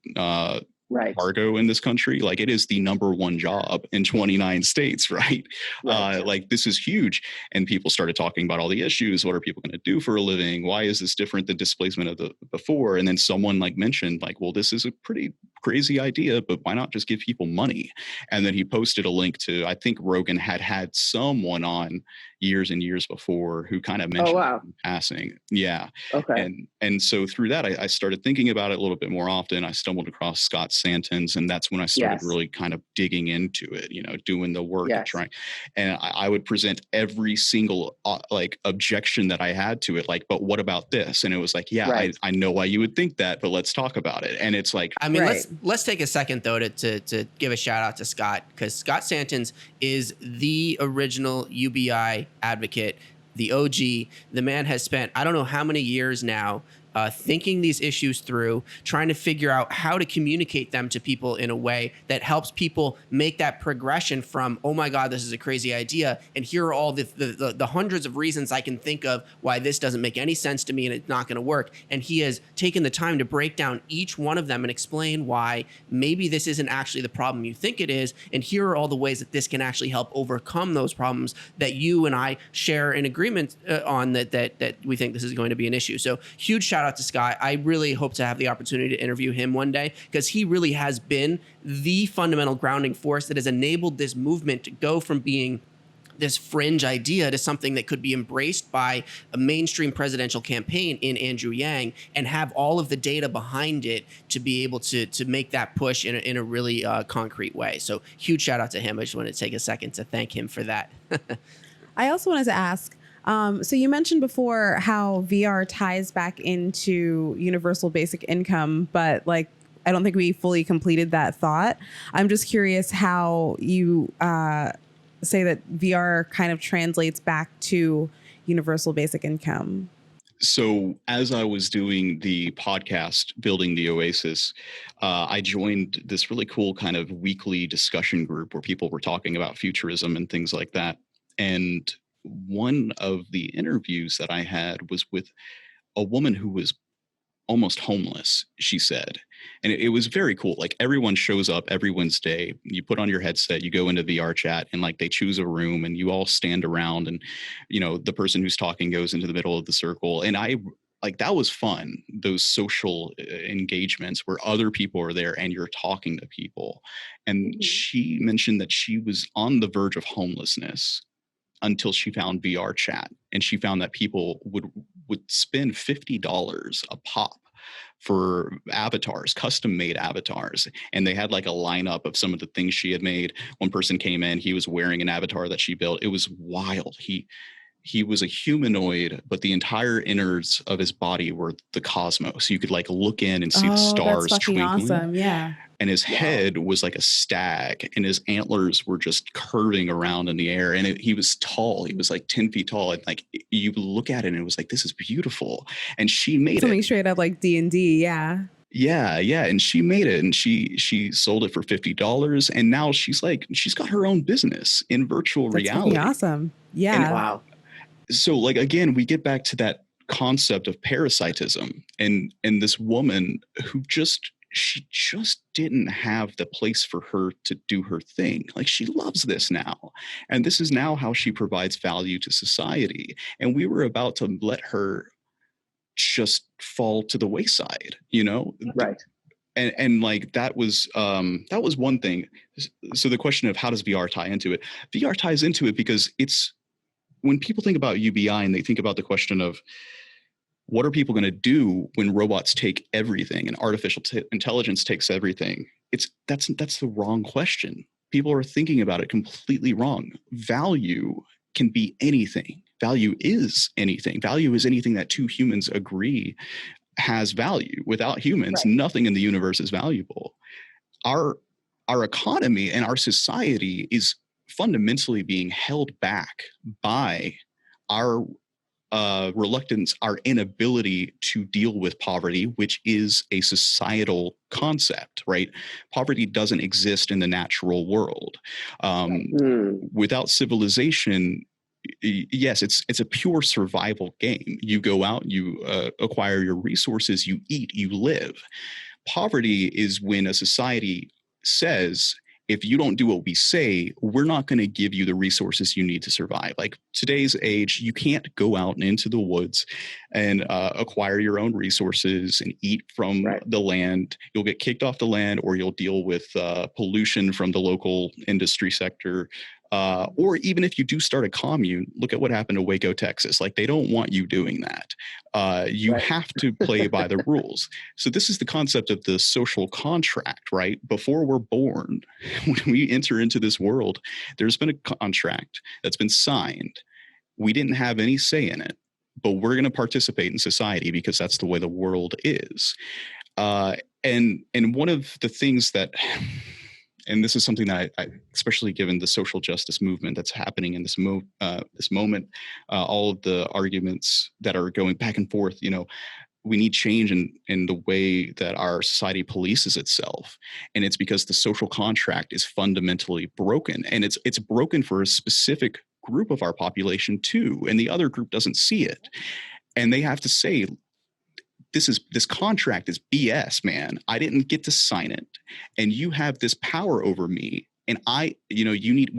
cargo in this country? It is the number one job in 29 states, right? This is huge. And people started talking about all the issues. What are people going to do for a living? Why is this different than displacement of the before? And then someone mentioned well, this is a pretty crazy idea, but why not just give people money? And then he posted a link to, I think Rogan had someone on years and years before who kind of mentioned it in passing. Yeah. Okay. And so through that, I started thinking about it a little bit more often. I stumbled across Scott Santens, and that's when I started really kind of digging into it, you know, doing the work and trying. And I would present every single like objection that I had to it, like, but what about this? And it was like, I know why you would think that, but let's talk about it. And it's like, I mean, let's take a second though to give a shout out to Scott, because Scott Santens is the original UBI advocate, the OG. The man has spent, I don't know how many years now, thinking these issues through, trying to figure out how to communicate them to people in a way that helps people make that progression from, oh my God, this is a crazy idea, and here are all the hundreds of reasons I can think of why this doesn't make any sense to me and it's not going to work. And he has taken the time to break down each one of them and explain why maybe this isn't actually the problem you think it is, and here are all the ways that this can actually help overcome those problems that you and I share in agreement on, that we think this is going to be an issue. So huge shout out to Scott. I really hope to have the opportunity to interview him one day, because he really has been the fundamental grounding force that has enabled this movement to go from being this fringe idea to something that could be embraced by a mainstream presidential campaign in Andrew Yang, and have all of the data behind it to be able to make that push in a really concrete way. So huge shout out to him. I just wanted to take a second to thank him for that. I also wanted to ask, so you mentioned before how VR ties back into universal basic income, but like, I don't think we fully completed that thought. I'm just curious how you say that VR kind of translates back to universal basic income. So as I was doing the podcast, Building the Oasis, I joined this really cool kind of weekly discussion group where people were talking about futurism and things like that. And one of the interviews that I had was with a woman who was almost homeless, she said. And it was very cool. Like, everyone shows up every Wednesday. You put on your headset, you go into VR chat, and like they choose a room and you all stand around, and, you know, the person who's talking goes into the middle of the circle. And that was fun. Those social engagements where other people are there and you're talking to people. And she mentioned that she was on the verge of homelessness until she found VR chat, and she found that people would spend $50 a pop for avatars, custom made avatars. And they had like a lineup of some of the things she had made. One person came in, he was wearing an avatar that she built. It was wild. He was a humanoid, but the entire innards of his body were the cosmos. So you could like look in and see the stars that's fucking twinkling. awesome. Yeah. And his head was like a stag, and his antlers were just curving around in the air. And he was tall. He was like 10 feet tall. And like, you look at it and it was like, this is beautiful. And she made something straight up like D&D. Yeah. Yeah. And she made it, and she sold it for $50. And now she's got her own business in virtual reality. That's awesome. Yeah. And wow. So like, again, we get back to that concept of parasitism, and this woman who she just didn't have the place for her to do her thing. Like, she loves this now. And this is now how she provides value to society. And we were about to let her just fall to the wayside, you know? Right. And like, that was one thing. So the question of how does VR tie into it? VR ties into it because it's, when people think about UBI and they think about the question of what are people going to do when robots take everything and artificial intelligence takes everything, that's the wrong question. People are thinking about it completely wrong. Value can be anything. Value is anything. Value is anything that two humans agree has value. Without humans, nothing in the universe is valuable. Our economy and our society is fundamentally being held back by our reluctance, our inability to deal with poverty, which is a societal concept, right? Poverty doesn't exist in the natural world. Without civilization, yes, it's a pure survival game. You go out, you acquire your resources, you eat, you live. Poverty is when a society says, if you don't do what we say, we're not going to give you the resources you need to survive. Like today's age, you can't go out into the woods and acquire your own resources and eat from the land. You'll get kicked off the land, or you'll deal with pollution from the local industry sector. Or even if you do start a commune, look at what happened to Waco, Texas. Like, they don't want you doing that. You have to play by the rules. So this is the concept of the social contract, right? Before we're born, when we enter into this world, there's been a contract that's been signed. We didn't have any say in it, but we're going to participate in society because that's the way the world is. And one of the things that... And this is something that I especially given the social justice movement that's happening in this moment, all of the arguments that are going back and forth, you know, we need change in the way that our society polices itself. And it's because the social contract is fundamentally broken. And it's broken for a specific group of our population too. And the other group doesn't see it. And they have to say, this contract is BS, man. I didn't get to sign it, and you have this power over me. And we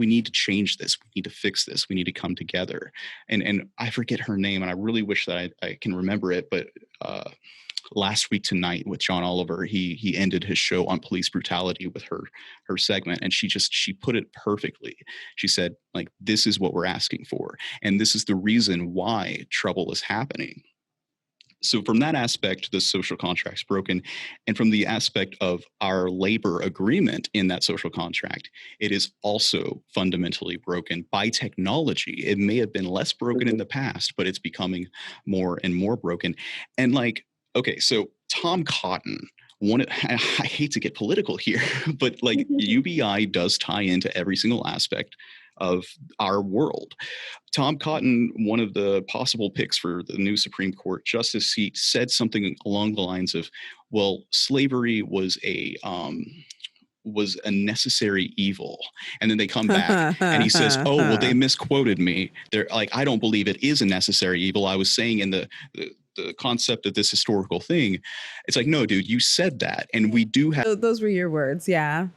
need to change this. We need to fix this. We need to come together. And I forget her name, and I really wish that I can remember it. But last week tonight with John Oliver, he ended his show on police brutality with her segment, and she put it perfectly. She said, like, this is what we're asking for, and this is the reason why trouble is happening. So from that aspect, the social contract's broken. And from the aspect of our labor agreement in that social contract, it is also fundamentally broken by technology. It may have been less broken in the past, but it's becoming more and more broken. And like, okay, so Tom Cotton, I hate to get political here, but like UBI does tie into every single aspect of our world. Tom Cotton, one of the possible picks for the new Supreme Court justice seat, said something along the lines of, well, slavery was a necessary evil. And then they come back and he says, oh, well, they misquoted me. They're like, I don't believe it is a necessary evil. I was saying in the concept of this historical thing. It's like, no, dude, you said that. And we do have... Those were your words. Yeah.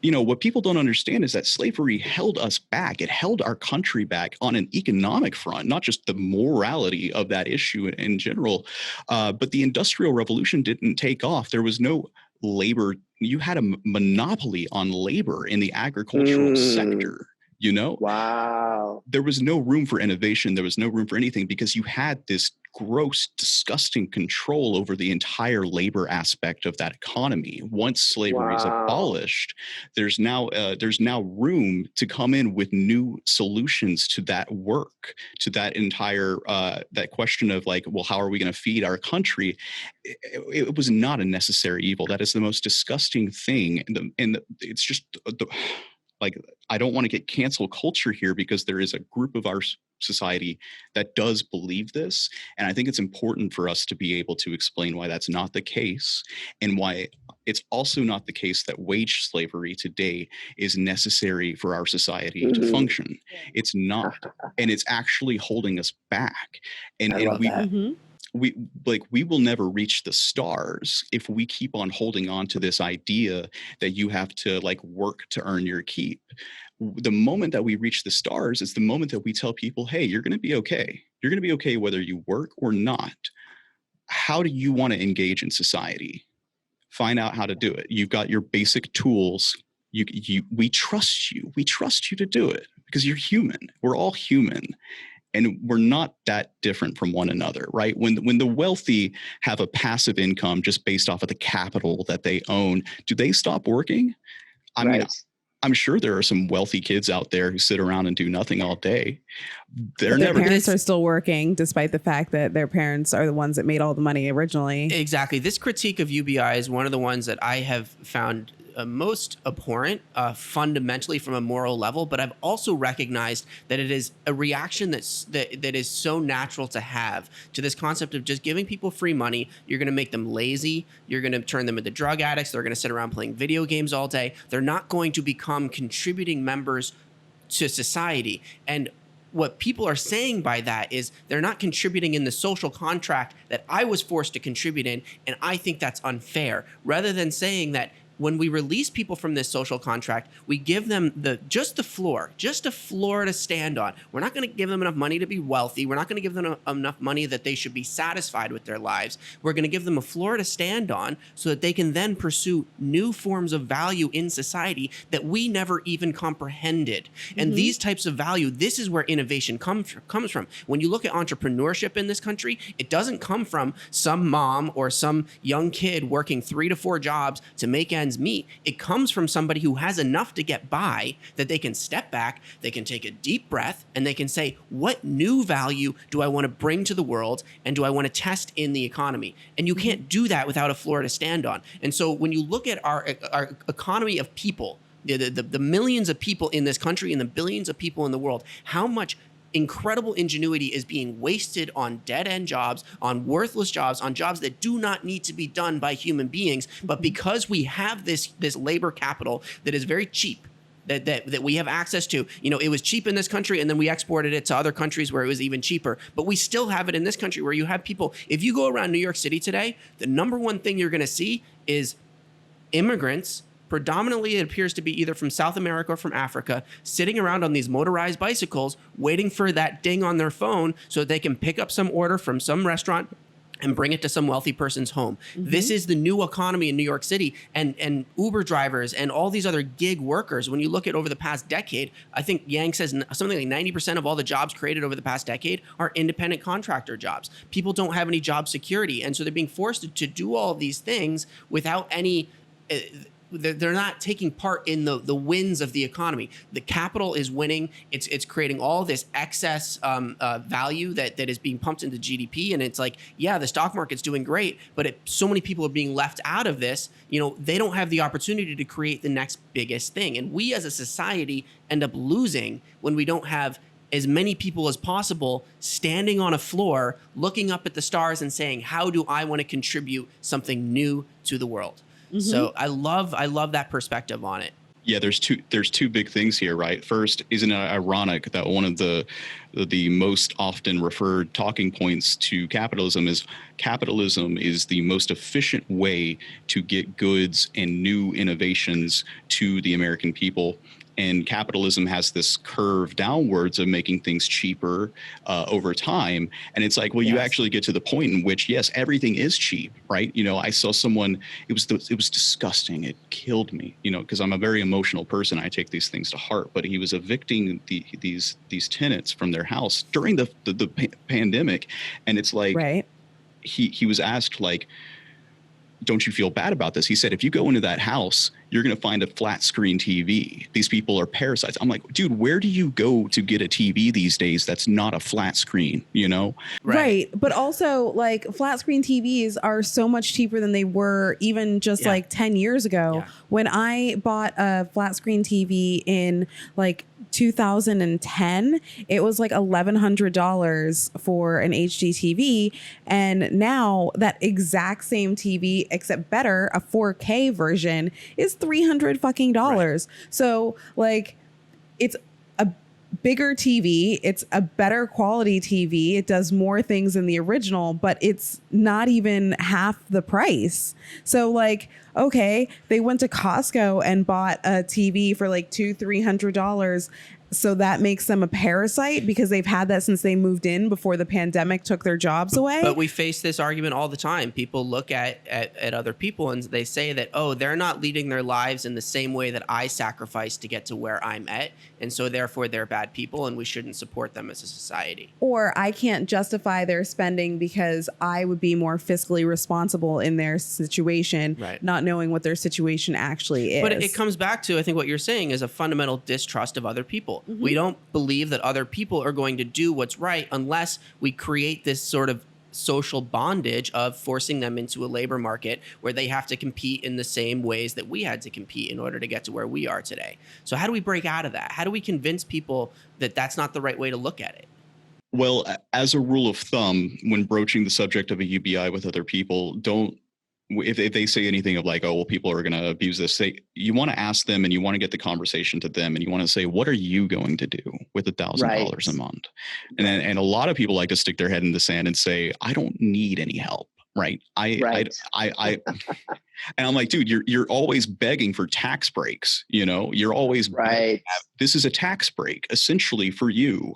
You know, what people don't understand is that slavery held us back. It held our country back on an economic front, not just the morality of that issue in general. But the Industrial Revolution didn't take off. There was no labor. You had a monopoly on labor in the agricultural sector. You know, wow. There was no room for innovation. There was no room for anything because you had this gross, disgusting control over the entire labor aspect of that economy. Once slavery is abolished, there's now room to come in with new solutions to that work, to that entire that question of like, well, how are we going to feed our country? It was not a necessary evil. That is the most disgusting thing, and it's just like, I don't want to get cancel culture here because there is a group of our society that does believe this. And I think it's important for us to be able to explain why that's not the case, and why it's also not the case that wage slavery today is necessary for our society to function. It's not. And it's actually holding us back. And we will never reach the stars if we keep on holding on to this idea that you have to like work to earn your keep. The moment that we reach the stars is the moment that we tell people, hey, you're going to be okay. You're going to be okay whether you work or not. How do you want to engage in society? Find out how to do it. You've got your basic tools. We trust you. We trust you to do it because you're human. We're all human. And we're not that different from one another, right? When the wealthy have a passive income just based off of the capital that they own, do they stop working? I mean, I'm sure there are some wealthy kids out there who sit around and do nothing all day. Their parents are still working, despite the fact that their parents are the ones that made all the money originally. Exactly. This critique of UBI is one of the ones that I have found most abhorrent fundamentally from a moral level, but I've also recognized that it is a reaction that is so natural to have to this concept of just giving people free money. You're going to make them lazy. You're going to turn them into drug addicts. They're going to sit around playing video games all day. They're not going to become contributing members to society. And what people are saying by that is they're not contributing in the social contract that I was forced to contribute in, and I think that's unfair. Rather than saying that when we release people from this social contract, we give them just a floor to stand on. We're not going to give them enough money to be wealthy. We're not going to give them enough money that they should be satisfied with their lives. We're going to give them a floor to stand on so that they can then pursue new forms of value in society that we never even comprehended. And these types of value, this is where innovation comes from. When you look at entrepreneurship in this country, it doesn't come from some mom or some young kid working 3 to 4 jobs to make ends meet. It comes from somebody who has enough to get by that they can step back, they can take a deep breath, and they can say, what new value do I want to bring to the world, and do I want to test in the economy? And you can't do that without a floor to stand on. And so when you look at our economy of people, the millions of people in this country and the billions of people in the world, how much incredible ingenuity is being wasted on dead-end jobs, on worthless jobs, on jobs that do not need to be done by human beings. But because we have this labor capital that is very cheap, that we have access to, it was cheap in this country, and then we exported it to other countries where it was even cheaper. But we still have it in this country where you have people. If you go around New York City today, the number one thing you're going to see is immigrants. Predominantly, it appears to be either from South America or from Africa, sitting around on these motorized bicycles, waiting for that ding on their phone so that they can pick up some order from some restaurant and bring it to some wealthy person's home. This is the new economy in New York City, and Uber drivers and all these other gig workers. When you look at over the past decade, I think Yang says something like 90% of all the jobs created over the past decade are independent contractor jobs. People don't have any job security, and so they're being forced to do all of these things without any... they're not taking part in the wins of the economy. The capital is winning. It's creating all this excess value that is being pumped into GDP. And it's like, yeah, the stock market's doing great, but so many people are being left out of this. They don't have the opportunity to create the next biggest thing. And we as a society end up losing when we don't have as many people as possible standing on a floor, looking up at the stars and saying, how do I want to contribute something new to the world? So I love that perspective on it. Yeah, there's two big things here, right? First, isn't it ironic that one of the most often referred talking points to capitalism is the most efficient way to get goods and new innovations to the American people. And capitalism has this curve downwards of making things cheaper over time. And it's like, well, you actually get to the point in which, yes, everything is cheap, right? I saw someone, it was disgusting. It killed me, because I'm a very emotional person. I take these things to heart. But he was evicting these tenants from their house during the pandemic. And it's like, right. He was asked, like, don't you feel bad about this? He said, if you go into that house, you're going to find a flat screen TV. These people are parasites. I'm like, dude, where do you go to get a TV these days that's not a flat screen, Right. But also, like, flat screen TVs are so much cheaper than they were even just like 10 years ago. Yeah. When I bought a flat screen TV in like 2010, it was like $1,100 for an HD TV. And now that exact same TV, except better, a 4K version, is $300 fucking dollars. Right. So like, it's a bigger TV, it's a better quality TV, it does more things than the original, but it's not even half the price. So like, okay, they went to Costco and bought a TV for like $200-$300. So that makes them a parasite because they've had that since they moved in before the pandemic took their jobs away. But we face this argument all the time. People look at other people and they say that, oh, they're not leading their lives in the same way that I sacrificed to get to where I'm at. And so therefore they're bad people and we shouldn't support them as a society. Or I can't justify their spending because I would be more fiscally responsible in their situation, right, not knowing what their situation actually is. But it comes back to, I think what you're saying is a fundamental distrust of other people. Mm-hmm. We don't believe that other people are going to do what's right unless we create this sort of social bondage of forcing them into a labor market where they have to compete in the same ways that we had to compete in order to get to where we are today. So how do we break out of that? How do we convince people that that's not the right way to look at it? Well, as a rule of thumb, when broaching the subject of a UBI with other people, if they say anything of like, oh, well, people are going to abuse this, you want to ask them and you want to get the conversation to them and you want to say, what are you going to do with $1,000 a month? And a lot of people like to stick their head in the sand and say, I don't need any help. right? Right. And I'm like, dude, you're always begging for tax breaks. You're always Right. this is a tax break essentially for you.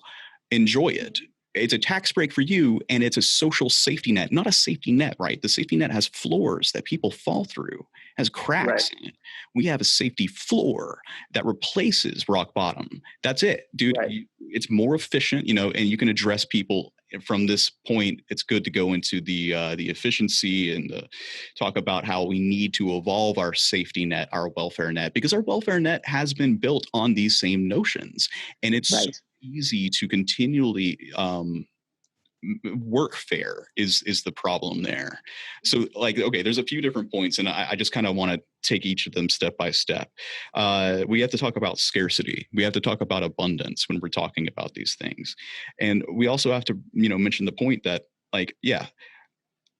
Enjoy it. It's a tax break for you, and it's a social safety net, not a safety net, right? The safety net has floors that people fall through, has cracks in it. We have a safety floor that replaces rock bottom. That's it, dude. Right. It's more efficient, and you can address people from this point. It's good to go into the efficiency and talk about how we need to evolve our safety net, our welfare net, because our welfare net has been built on these same notions, and it's so easy to continually work fair is the problem there. So okay, there's a few different points, and I just kind of want to take each of them step by step. We have to talk about scarcity. We have to talk about abundance when we're talking about these things. And we also have to, mention the point that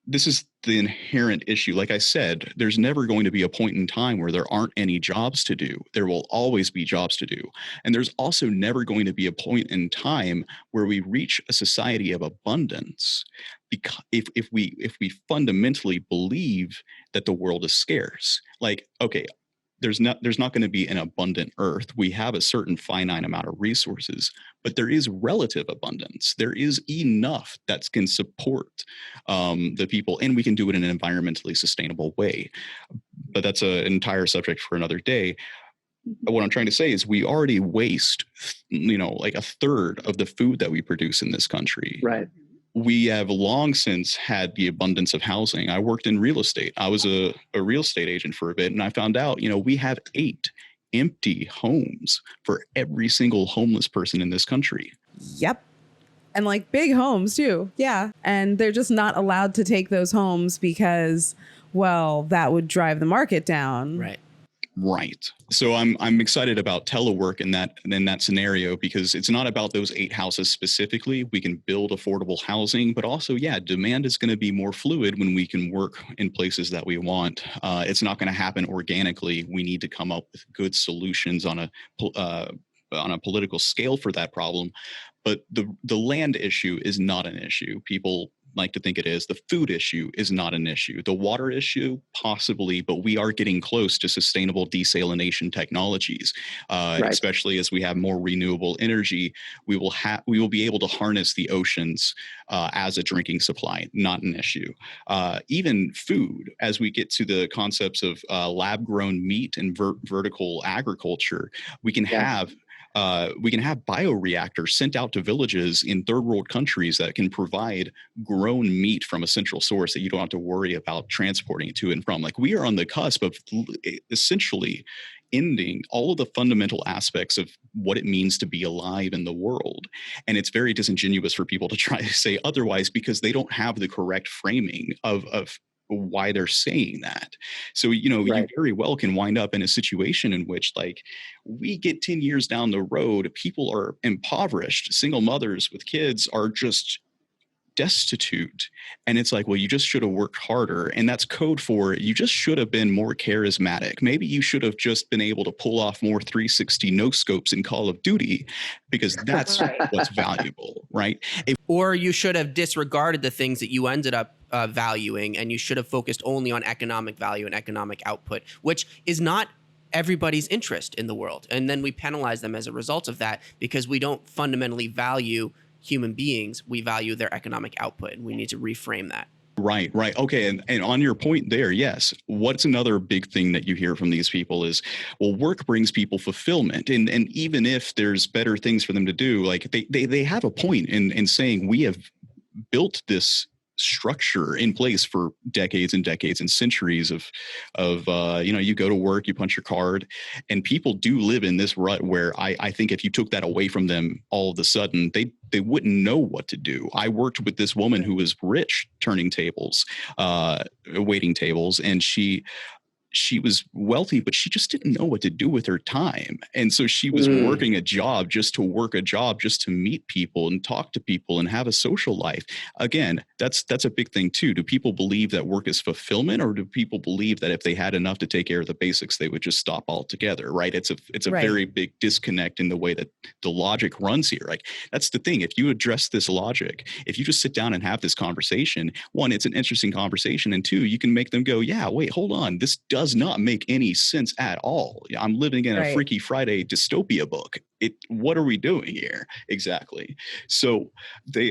this is the inherent issue. Like I said, there's never going to be a point in time where there aren't any jobs to do. There will always be jobs to do. And there's also never going to be a point in time where we reach a society of abundance, because if we fundamentally believe that the world is scarce. Okay, there's not going to be an abundant earth. We have a certain finite amount of resources, but there is relative abundance. There is enough that can support the people, and we can do it in an environmentally sustainable way. But that's an entire subject for another day. What I'm trying to say is we already waste, like a third of the food that we produce in this country. Right. We have long since had the abundance of housing. I worked in real estate. I was a real estate agent for a bit, and I found out, we have 8 empty homes for every single homeless person in this country. Yep. And big homes too. Yeah. And they're just not allowed to take those homes because, well, that would drive the market down. Right. So I'm excited about telework in that scenario, because it's not about those 8 houses specifically. We can build affordable housing, but also, demand is going to be more fluid when we can work in places that we want. It's not going to happen organically. We need to come up with good solutions on a political scale for that problem. But the land issue is not an issue. People like to think it is. The food issue is not an issue. The water issue, possibly, but we are getting close to sustainable desalination technologies, especially as we have more renewable energy. We will be able to harness the oceans as a drinking supply, not an issue. Even food, as we get to the concepts of lab-grown meat and vertical agriculture, we can have bioreactors sent out to villages in third world countries that can provide grown meat from a central source that you don't have to worry about transporting to and from. We are on the cusp of essentially ending all of the fundamental aspects of what it means to be alive in the world. And it's very disingenuous for people to try to say otherwise, because they don't have the correct framing of why they're saying that. So, you very well can wind up in a situation in which, we get 10 years down the road, people are impoverished. Single mothers with kids are just destitute. And it's well, you just should have worked harder. And that's code for you just should have been more charismatic. Maybe you should have just been able to pull off more 360 no scopes in Call of Duty, because that's what's valuable, right? Or you should have disregarded the things that you ended up valuing, and you should have focused only on economic value and economic output, which is not everybody's interest in the world. And then we penalize them as a result of that, because we don't fundamentally value human beings. We value their economic output, and we need to reframe that. Right. Okay. And on your point there, yes. What's another big thing that you hear from these people is, well, work brings people fulfillment. And even if there's better things for them to do, they have a point in saying we have built this structure in place for decades and decades and centuries of you go to work, you punch your card, and people do live in this rut where I think if you took that away from them all of a sudden, they wouldn't know what to do. I worked with this woman who was rich turning tables, waiting tables, and she she was wealthy, but she just didn't know what to do with her time. And so she was working a job just to work a job, just to meet people and talk to people and have a social life. Again, that's a big thing too. Do people believe that work is fulfillment, or do people believe that if they had enough to take care of the basics, they would just stop altogether, right? It's a Right. very big disconnect in the way that the logic runs here. Like, that's the thing. If you address this logic, if you just sit down and have this conversation, one, it's an interesting conversation. And two, you can make them go, yeah, wait, hold on. This does not make any sense at all. I'm living in a Right. Freaky Friday dystopia book. What are we doing here? Exactly. So they,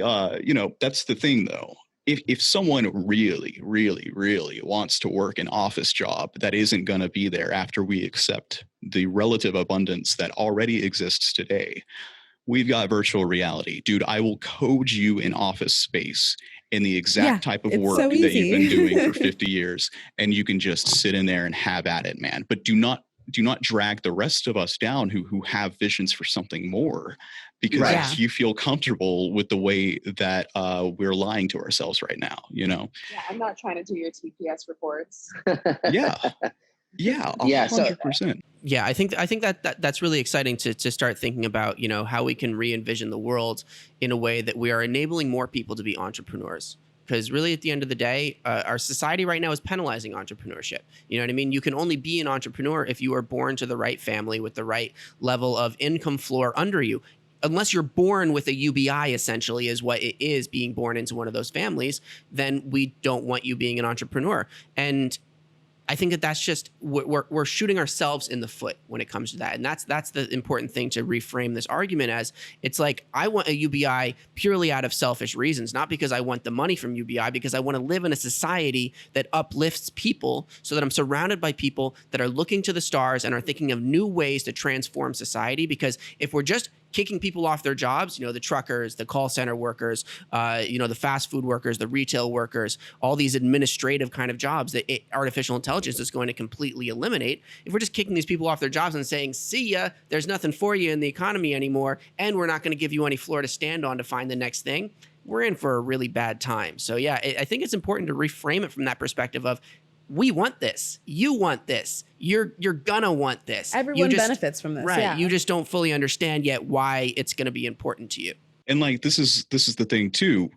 that's the thing though. If someone really, really, really wants to work an office job that isn't going to be there after we accept the relative abundance that already exists today, we've got virtual reality. Dude, I will code you an office space in the exact type of work that you've been doing for 50 years, and you can just sit in there and have at it, man. But do not drag the rest of us down who have visions for something more, because you feel comfortable with the way that we're lying to ourselves right now, Yeah, I'm not trying to do your TPS reports. Yeah. Yeah, 100%. Yeah, I think that's really exciting to start thinking about, how we can re-envision the world in a way that we are enabling more people to be entrepreneurs. Because really, at the end of the day, our society right now is penalizing entrepreneurship. You know what I mean? You can only be an entrepreneur if you are born to the right family with the right level of income floor under you. Unless you're born with a UBI, essentially, is what it is, being born into one of those families, then we don't want you being an entrepreneur. And I think that's just, we're shooting ourselves in the foot when it comes to that. And that's the important thing to reframe this argument as. It's like, I want a UBI purely out of selfish reasons, not because I want the money from UBI, because I want to live in a society that uplifts people, so that I'm surrounded by people that are looking to the stars and are thinking of new ways to transform society. Because if we're just kicking people off their jobs, the truckers, the call center workers, the fast food workers, the retail workers, all these administrative kind of jobs that artificial intelligence is going to completely eliminate. If we're just kicking these people off their jobs and saying, see ya, there's nothing for you in the economy anymore, and we're not going to give you any floor to stand on to find the next thing, we're in for a really bad time. So yeah, I think it's important to reframe it from that perspective of, we want this. You want this. You're gonna want this. Everyone benefits from this. Right. Yeah. You just don't fully understand yet why it's going to be important to you. And like, this is the thing too.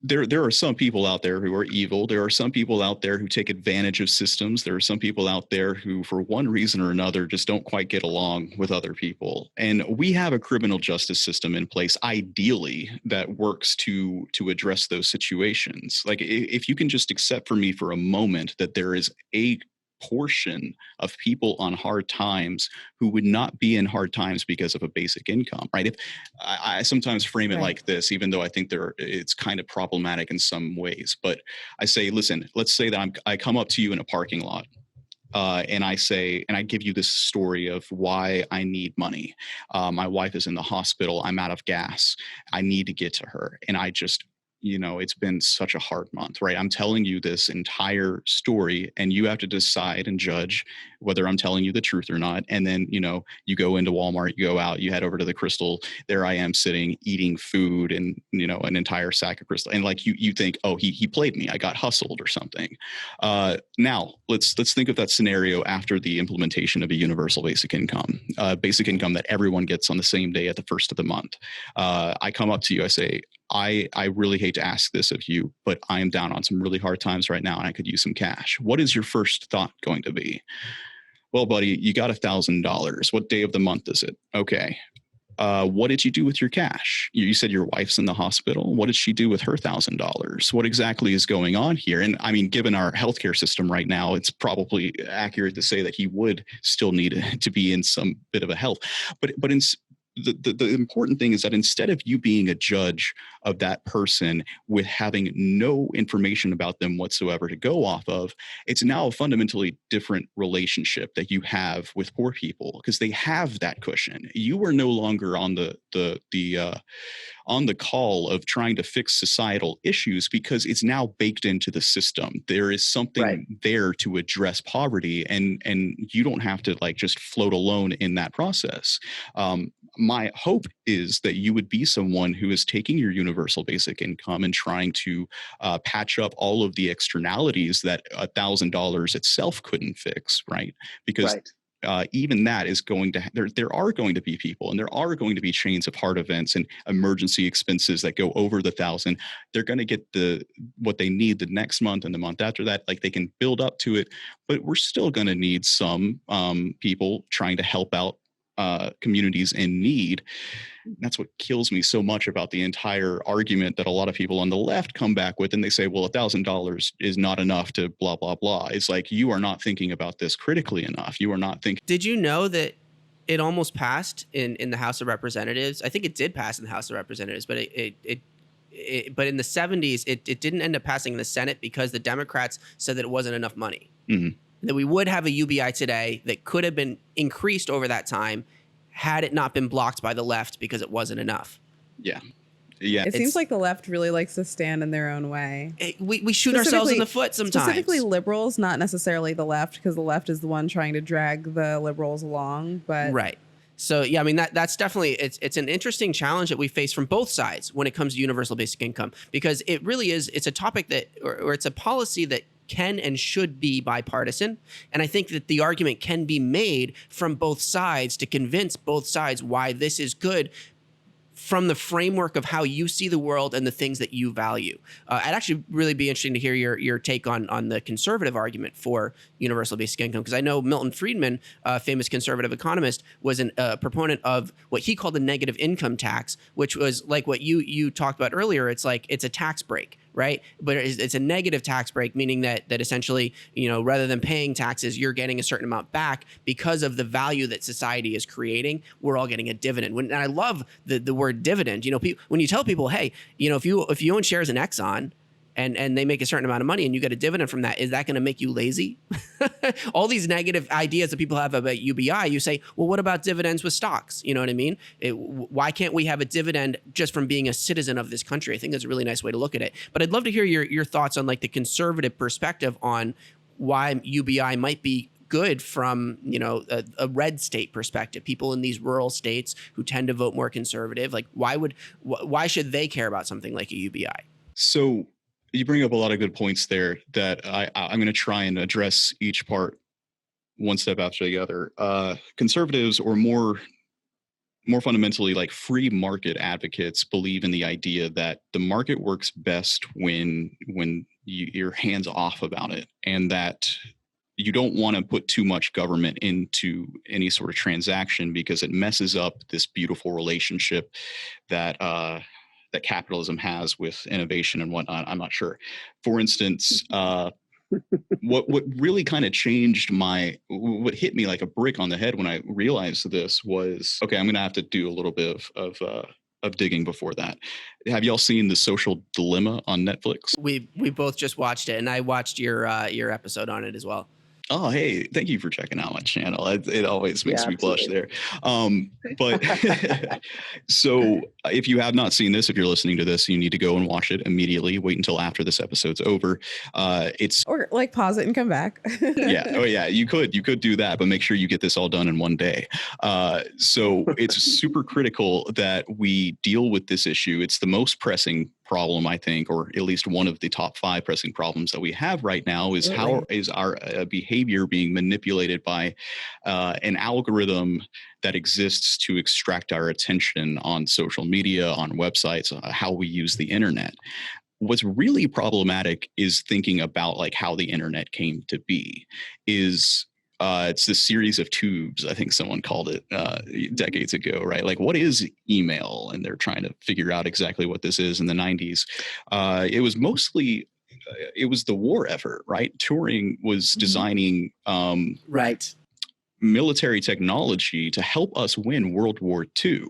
There are some people out there who are evil. There are some people out there who take advantage of systems. There are some people out there who, for one reason or another, just don't quite get along with other people. And we have a criminal justice system in place, ideally, that works to address those situations. Like, if you can just accept for me for a moment that there is a portion of people on hard times who would not be in hard times because of a basic income, right? If I sometimes frame it like this, even though I think it's kind of problematic in some ways, but I say, listen, let's say that I come up to you in a parking lot, and I give you this story of why I need money. My wife is in the hospital. I'm out of gas. I need to get to her. And I just, it's been such a hard month, right? I'm telling you this entire story, and you have to decide and judge whether I'm telling you the truth or not. And then, you go into Walmart, you go out, you head over to the Crystal. There I am sitting, eating food and, an entire sack of Crystal. And like, you think, oh, he played me. I got hustled or something. Now let's think of that scenario after the implementation of a universal basic income that everyone gets on the same day at the first of the month. I come up to you, I say, I really hate to ask this of you, but I am down on some really hard times right now and I could use some cash. What is your first thought going to be? Well, buddy, you got $1,000. What day of the month is it? Okay. What did you do with your cash? You said your wife's in the hospital. What did she do with her $1,000? What exactly is going on here? And I mean, given our healthcare system right now, it's probably accurate to say that he would still need to be in some bit of a health. But the important thing is that instead of you being a judge of that person with having no information about them whatsoever to go off of, it's now a fundamentally different relationship that you have with poor people, because they have that cushion. You are no longer on the call of trying to fix societal issues, because it's now baked into the system. There is something there to address poverty, and you don't have to like just float alone in that process. my hope is that you would be someone who is taking your universal basic income and trying to patch up all of the externalities that $1,000 itself couldn't fix, right? Because even that is going to, there are going to be people, and there are going to be chains of heart events and emergency expenses that go over the 1,000. They're going to get what they need the next month and the month after that. Like, they can build up to it, but we're still going to need some people trying to help out communities in need. That's what kills me so much about the entire argument that a lot of people on the left come back with, and they say, well, $1,000 is not enough to blah, blah, blah. It's like, you are not thinking about this critically enough. You are not thinking. Did you know that it almost passed in the House of Representatives? I think it did pass in the House of Representatives, but but in the 70s, it didn't end up passing in the Senate because the Democrats said that it wasn't enough money. Mm-hmm. That we would have a UBI today that could have been increased over that time had it not been blocked by the left because it wasn't enough. Yeah. It seems like the left really likes to stand in their own way. We shoot ourselves in the foot sometimes. Specifically liberals, not necessarily the left, because the left is the one trying to drag the liberals along. But right. So, yeah, I mean, that's definitely, it's an interesting challenge that we face from both sides when it comes to universal basic income, because it really is, it's a topic that, or it's a policy that can and should be bipartisan. And I think that the argument can be made from both sides to convince both sides why this is good from the framework of how you see the world and the things that you value. I'd actually really be interesting to hear your take on the conservative argument for universal basic income, because I know Milton Friedman, a famous conservative economist, was a proponent of what he called the negative income tax, which was like what you talked about earlier. It's like, it's a tax break, right? But it's a negative tax break, meaning that essentially, rather than paying taxes, you're getting a certain amount back because of the value that society is creating. We're all getting a dividend. And I love the word dividend. When you tell people, hey, if you own shares in Exxon and they make a certain amount of money and you get a dividend from that, is that going to make you lazy? All these negative ideas that people have about UBI, you say, well, what about dividends with stocks? You know what I mean? Why can't we have a dividend just from being a citizen of this country? I think that's a really nice way to look at it. But I'd love to hear your thoughts on like the conservative perspective on why UBI might be good from, a red state perspective. People in these rural states who tend to vote more conservative, like why should they care about something like a UBI? So you bring up a lot of good points there that I'm going to try and address each part one step after the other. Conservatives, or more fundamentally, like free market advocates, believe in the idea that the market works best when you're hands off about it, and that you don't want to put too much government into any sort of transaction because it messes up this beautiful relationship that that capitalism has with innovation and whatnot. I'm not sure. For instance, what really kind of changed what hit me like a brick on the head when I realized this was, okay, I'm going to have to do a little bit of digging before that. Have y'all seen The Social Dilemma on Netflix? We both just watched it, and I watched your episode on it as well. Oh, hey, thank you for checking out my channel. It always makes me blush there. But so if you have not seen this, if you're listening to this, you need to go and watch it immediately. Wait until after this episode's over. Or like pause it and come back. Yeah. Oh, yeah. You could do that, but make sure you get this all done in one day. So it's super critical that we deal with this issue. It's the most pressing problem, I think, or at least one of the top 5 pressing problems that we have right now is how is our behavior being manipulated by an algorithm that exists to extract our attention on social media, on websites, how we use the internet. What's really problematic is thinking about like how the internet came to be. It's this series of tubes, I think someone called it decades ago, right? Like, what is email? And they're trying to figure out exactly what this is in the 90s. It was mostly, it was the war effort, right? Turing was designing military technology to help us win World War II.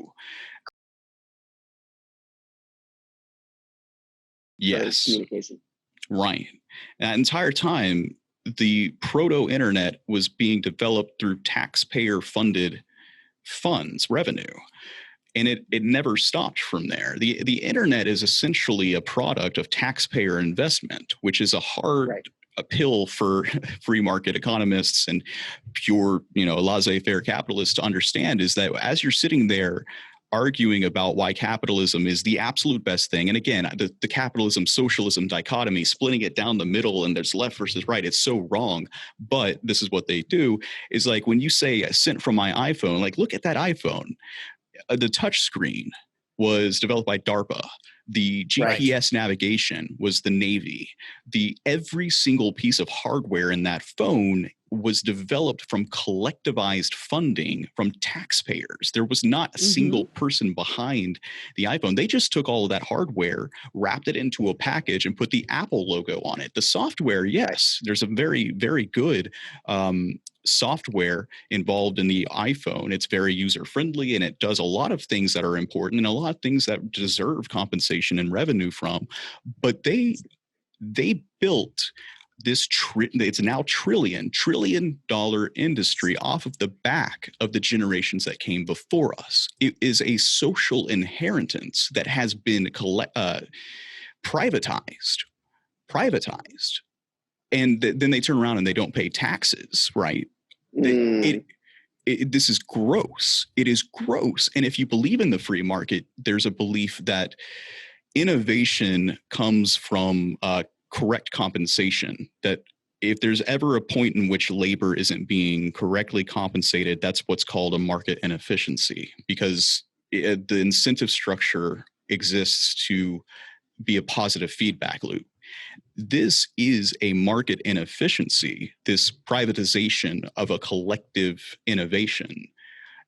Yes. Communication. Right. That entire time, the proto-internet was being developed through taxpayer-funded funds, revenue. And it never stopped from there. The internet is essentially a product of taxpayer investment, which is a hard a pill for free market economists and pure, laissez-faire capitalists to understand, is that as you're sitting there arguing about why capitalism is the absolute best thing, and again, the capitalism socialism dichotomy, splitting it down the middle and there's left versus right, it's so wrong. But this is what they do, is like when you say sent from my iPhone, like look at that iPhone. The touch screen was developed by DARPA. The GPS navigation was the Navy. Every single piece of hardware in that phone was developed from collectivized funding from taxpayers. There was not a single person behind the iPhone. They just took all of that hardware, wrapped it into a package, and put the Apple logo on it. The software, yes, there's a very, very good software involved in the iPhone. It's very user friendly and it does a lot of things that are important and a lot of things that deserve compensation and revenue from. But they built this it's now trillion dollar industry off of the back of the generations that came before us. It is a social inheritance that has been privatized. And then they turn around and they don't pay taxes, right? This is gross. It is gross. And if you believe in the free market, there's a belief that innovation comes from correct compensation, that if there's ever a point in which labor isn't being correctly compensated, that's what's called a market inefficiency, because the incentive structure exists to be a positive feedback loop. This is a market inefficiency, this privatization of a collective innovation.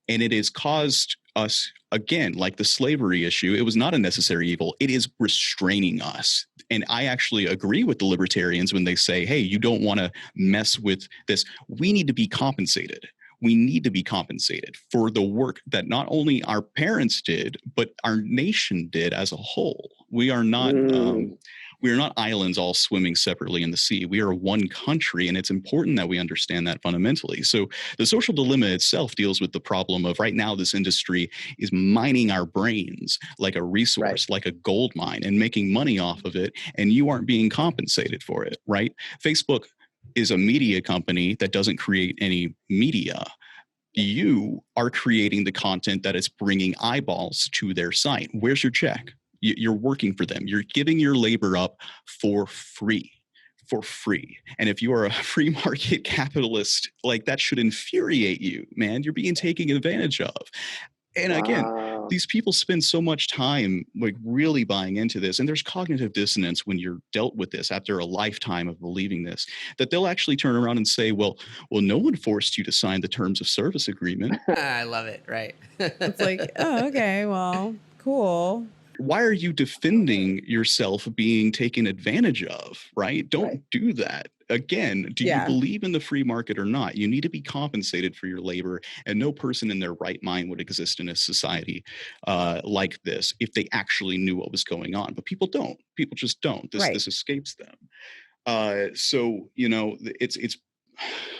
And it has caused us, again, like the slavery issue, it was not a necessary evil. It is restraining us. And I actually agree with the libertarians when they say, hey, you don't want to mess with this. We need to be compensated. We need to be compensated for the work that not only our parents did, but our nation did as a whole. We are not islands all swimming separately in the sea. We are one country, and it's important that we understand that fundamentally. So the social dilemma itself deals with the problem of right now this industry is mining our brains like a resource, like a gold mine, and making money off of it, and you aren't being compensated for it, right? Facebook is a media company that doesn't create any media. You are creating the content that is bringing eyeballs to their site. Where's your check? You're working for them. You're giving your labor up for free. And if you are a free market capitalist, like that should infuriate you, man. You're being taken advantage of. And again, these people spend so much time like really buying into this. And there's cognitive dissonance when you're dealt with this after a lifetime of believing this, that they'll actually turn around and say, well, no one forced you to sign the terms of service agreement. I love it. Right. It's like, oh, okay, well, cool. Why are you defending yourself being taken advantage of, right? Don't do that. Again, do you believe in the free market or not? You need to be compensated for your labor, and no person in their right mind would exist in a society like this if they actually knew what was going on. But people don't. People just don't. This escapes them. So,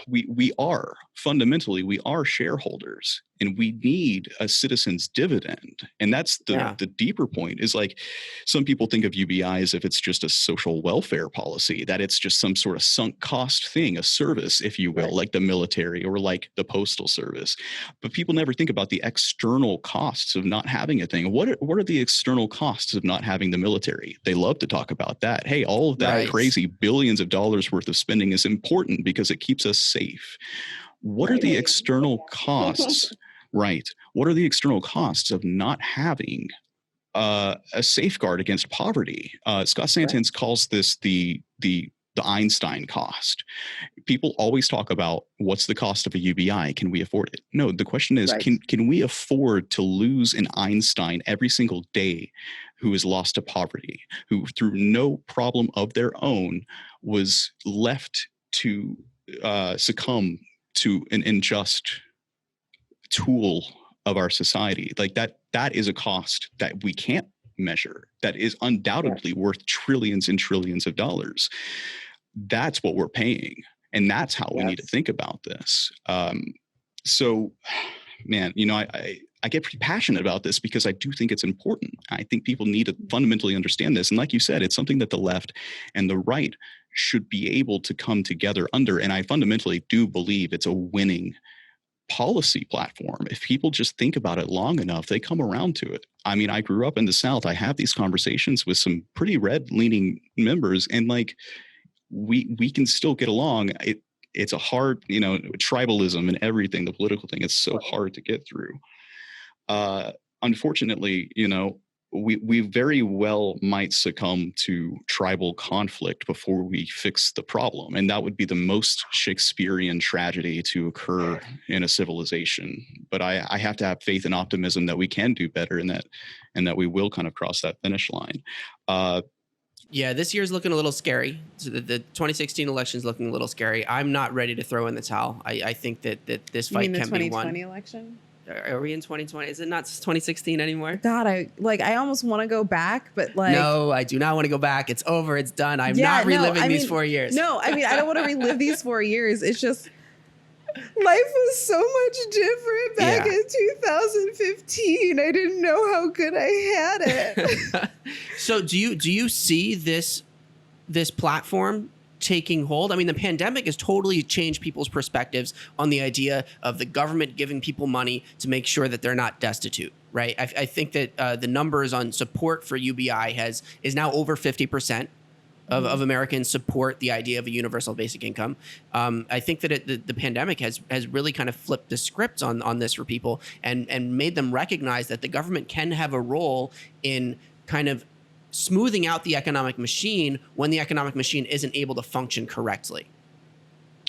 we are fundamentally, we are shareholders, and we need a citizen's dividend. And that's the deeper point, is like some people think of UBI as if it's just a social welfare policy, that it's just some sort of sunk cost thing, a service, if you will, like the military or like the postal service. But people never think about the external costs of not having a thing. What are the external costs of not having the military? They love to talk about that. Hey, all of that crazy billions of dollars worth of spending is important because it keeps us safe. What are the external costs? What are the external costs of not having a safeguard against poverty? Scott Santens calls this the Einstein cost. People always talk about what's the cost of a UBI? Can we afford it? No, the question is, can we afford to lose an Einstein every single day who is lost to poverty, who through no problem of their own was left to succumb to an unjust tool of our society? Like that is a cost that we can't measure, that is undoubtedly worth trillions and trillions of dollars. That's what we're paying, and that's how we need to think about this. So man, I get pretty passionate about this because I do think it's important. I think people need to fundamentally understand this, and like you said, it's something that the left and the right should be able to come together under. And I fundamentally do believe it's a winning policy platform. If people just think about it long enough, they come around to it. I mean, I grew up in the South. I have these conversations with some pretty red-leaning members, and like we can still get along. It's a hard, tribalism and everything, the political thing. It's so hard to get through. Unfortunately, we very well might succumb to tribal conflict before we fix the problem. And that would be the most Shakespearean tragedy to occur in a civilization. But I have to have faith and optimism that we can do better, and that we will kind of cross that finish line. Yeah, this year's looking a little scary. So the 2016 election is looking a little scary. I'm not ready to throw in the towel. I think that this fight can be won. The 2020 election? Are we in 2020? Is it not 2016 anymore? God, I almost want to go back, but no, I do not want to go back. It's over. It's done. I'm not reliving these 4 years. No, I don't want to relive these 4 years. It's just life was so much different back in 2015. I didn't know how good I had it. So do you see this platform taking hold? I mean, the pandemic has totally changed people's perspectives on the idea of the government giving people money to make sure that they're not destitute, right? I think that the numbers on support for UBI is now over 50% of Americans support the idea of a universal basic income. I think that the pandemic has really kind of flipped the script on this for people and made them recognize that the government can have a role in kind of smoothing out the economic machine when the economic machine isn't able to function correctly.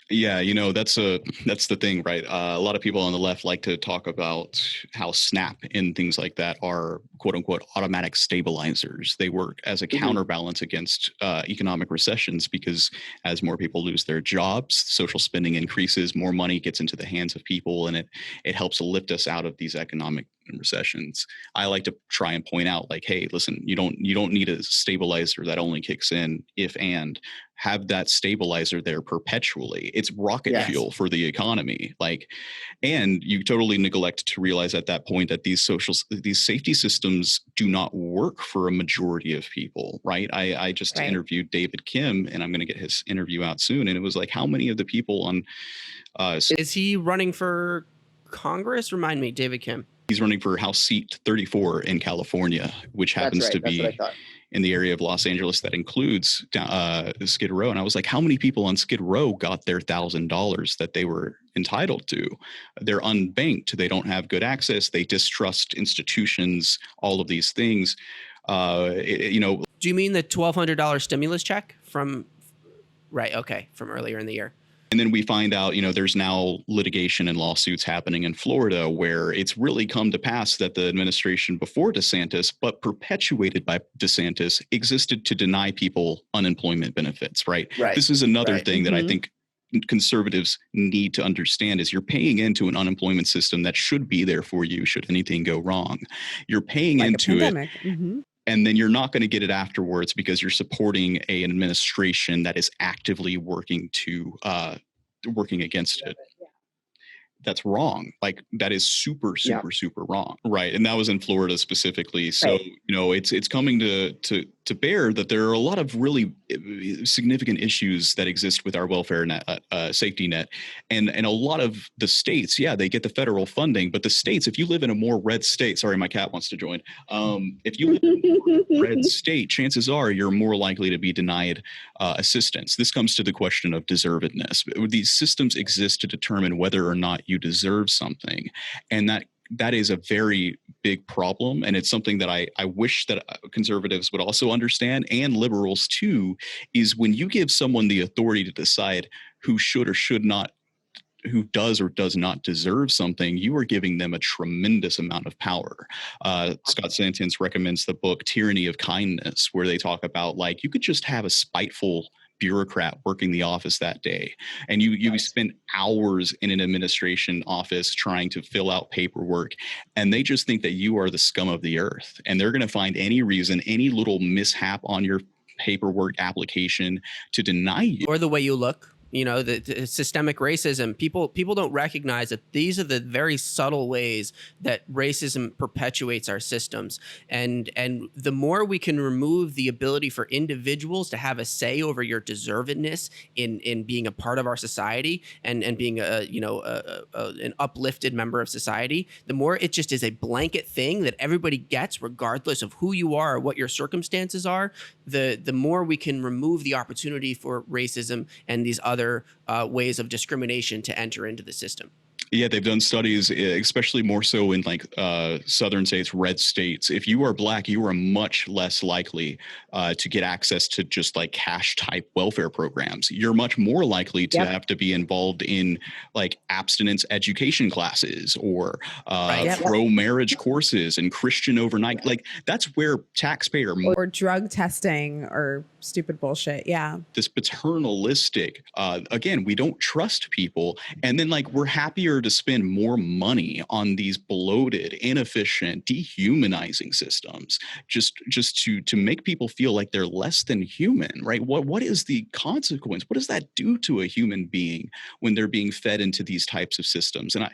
Yeah, that's the thing, right? A lot of people on the left like to talk about how SNAP and things like that are quote unquote automatic stabilizers. They work as a counterbalance against economic recessions, because as more people lose their jobs, social spending increases, more money gets into the hands of people, and it helps lift us out of these economic recessions. I like to try and point out, like, hey, listen, you don't need a stabilizer that only kicks in if and have that stabilizer there perpetually. It's rocket fuel for the economy. And you totally neglect to realize at that point that these safety systems do not work for a majority of people, right? I just interviewed David Kim, and I'm going to get his interview out soon. And it was like, how many of the people on... Is he running for Congress? Remind me, David Kim. He's running for House Seat 34 in California, which happens to be in the area of Los Angeles that includes Skid Row. And I was like, how many people on Skid Row got their $1,000 that they were entitled to? They're unbanked. They don't have good access. They distrust institutions, all of these things. Do you mean the $1,200 stimulus check from earlier in the year? And then we find out, there's now litigation and lawsuits happening in Florida where it's really come to pass that the administration before DeSantis, but perpetuated by DeSantis, existed to deny people unemployment benefits, right? This is another thing that I think conservatives need to understand is you're paying into an unemployment system that should be there for you should anything go wrong. You're paying into it. And then you're not going to get it afterwards because you're supporting an administration that is actively working against it. That's wrong. That is super wrong. Right. And that was in Florida specifically. So, it's coming to bear that there are a lot of really significant issues that exist with our welfare net, safety net. And a lot of the states, they get the federal funding, but the states, if you live in a more red state, sorry, my cat wants to join. If you live in a more red state, chances are you're more likely to be denied assistance. This comes to the question of deservedness. These systems exist to determine whether or not you deserve something. And that is a very big problem. And it's something that I wish that conservatives would also understand, and liberals too, is when you give someone the authority to decide who should or should not, who does or does not deserve something, you are giving them a tremendous amount of power. Scott Santens recommends the book Tyranny of Kindness, where they talk about you could just have a spiteful bureaucrat working the office that day, and you spend hours in an administration office trying to fill out paperwork, and they just think that you are the scum of the earth, and they're going to find any reason, any little mishap on your paperwork application to deny you, or the way you look. You know, the systemic racism, people don't recognize that these are the very subtle ways that racism perpetuates our systems. And the more we can remove the ability for individuals to have a say over your deservedness in being a part of our society and being an uplifted member of society, the more it just is a blanket thing that everybody gets regardless of who you are or what your circumstances are, the more we can remove the opportunity for racism and these other ways of discrimination to enter into the system. Yeah, they've done studies, especially more so in like southern states, red states. If you are Black, you are much less likely to get access to just like cash type welfare programs. You're much more likely to have to be involved in like abstinence education classes or pro-marriage courses and Christian overnight. Like that's where taxpayer or drug testing or stupid bullshit. Yeah. This paternalistic, again, we don't trust people. And then like we're happier to spend more money on these bloated, inefficient, dehumanizing systems just to make people feel like they're less than human, right? What is the consequence? What does that do to a human being when they're being fed into these types of systems? And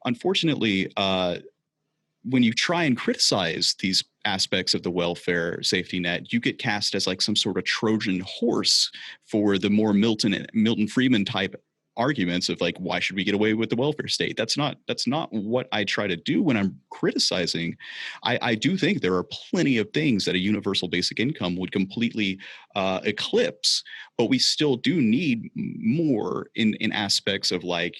unfortunately, when you try and criticize these aspects of the welfare safety net, you get cast as like some sort of Trojan horse for the more Milton Friedman type arguments of like, why should we get away with the welfare state? That's not what I try to do when I'm criticizing. I do think there are plenty of things that a universal basic income would completely eclipse, but we still do need more in aspects of like,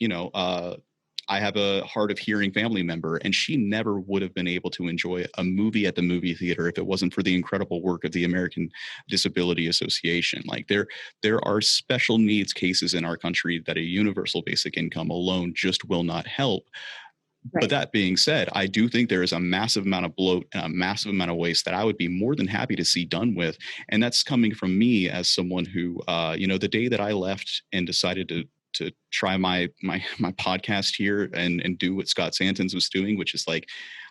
I have a hard of hearing family member, and she never would have been able to enjoy a movie at the movie theater if it wasn't for the incredible work of the American Disability Association. Like there are special needs cases in our country that a universal basic income alone just will not help. Right. But that being said, I do think there is a massive amount of bloat and a massive amount of waste that I would be more than happy to see done with. And that's coming from me as someone who, the day that I left and decided to try my podcast here and do what Scott Santens was doing, which is like,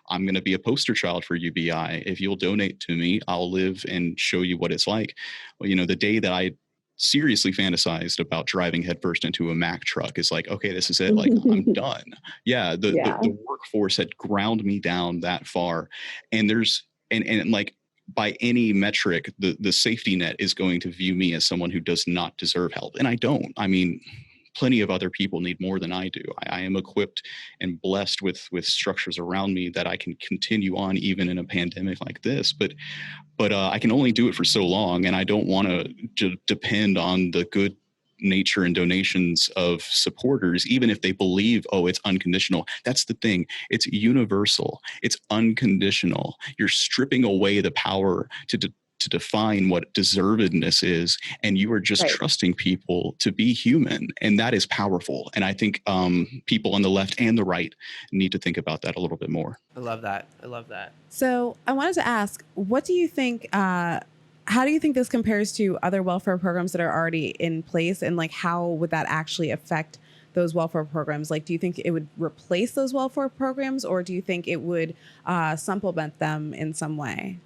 I'm going to be a poster child for UBI. If you'll donate to me, I'll live and show you what it's like. Well, the day that I seriously fantasized about driving headfirst into a Mack truck is like, okay, this is it. Like, I'm done. Yeah. The workforce had ground me down that far. And and like, by any metric, the safety net is going to view me as someone who does not deserve help. And I don't. I mean, plenty of other people need more than I do. I am equipped and blessed with structures around me that I can continue on even in a pandemic like this. But I can only do it for so long, and I don't want to depend on the good nature and donations of supporters, even if they believe, oh, it's unconditional. That's the thing. It's universal. It's unconditional. You're stripping away the power to define what deservedness is, and you are just trusting people to be human, and that is powerful. And I think people on the left and the right need to think about that a little bit more. I love that. So I wanted to ask, what do you think, how do you think this compares to other welfare programs that are already in place, and like how would that actually affect those welfare programs? Like, do you think it would replace those welfare programs, or do you think it would supplement them in some way?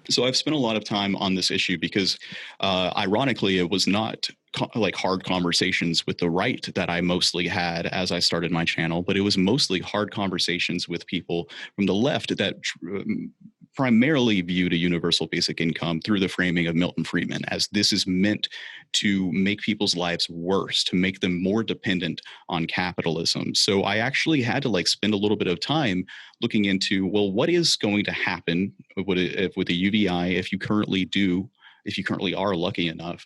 So I've spent a lot of time on this issue because, ironically, it was not like hard conversations with the right that I mostly had as I started my channel, but it was mostly hard conversations with people from the left that primarily viewed a universal basic income through the framing of Milton Friedman as this is meant to make people's lives worse, to make them more dependent on capitalism. So I actually had to like spend a little bit of time looking into, well, what is going to happen with a UBI if you currently are lucky enough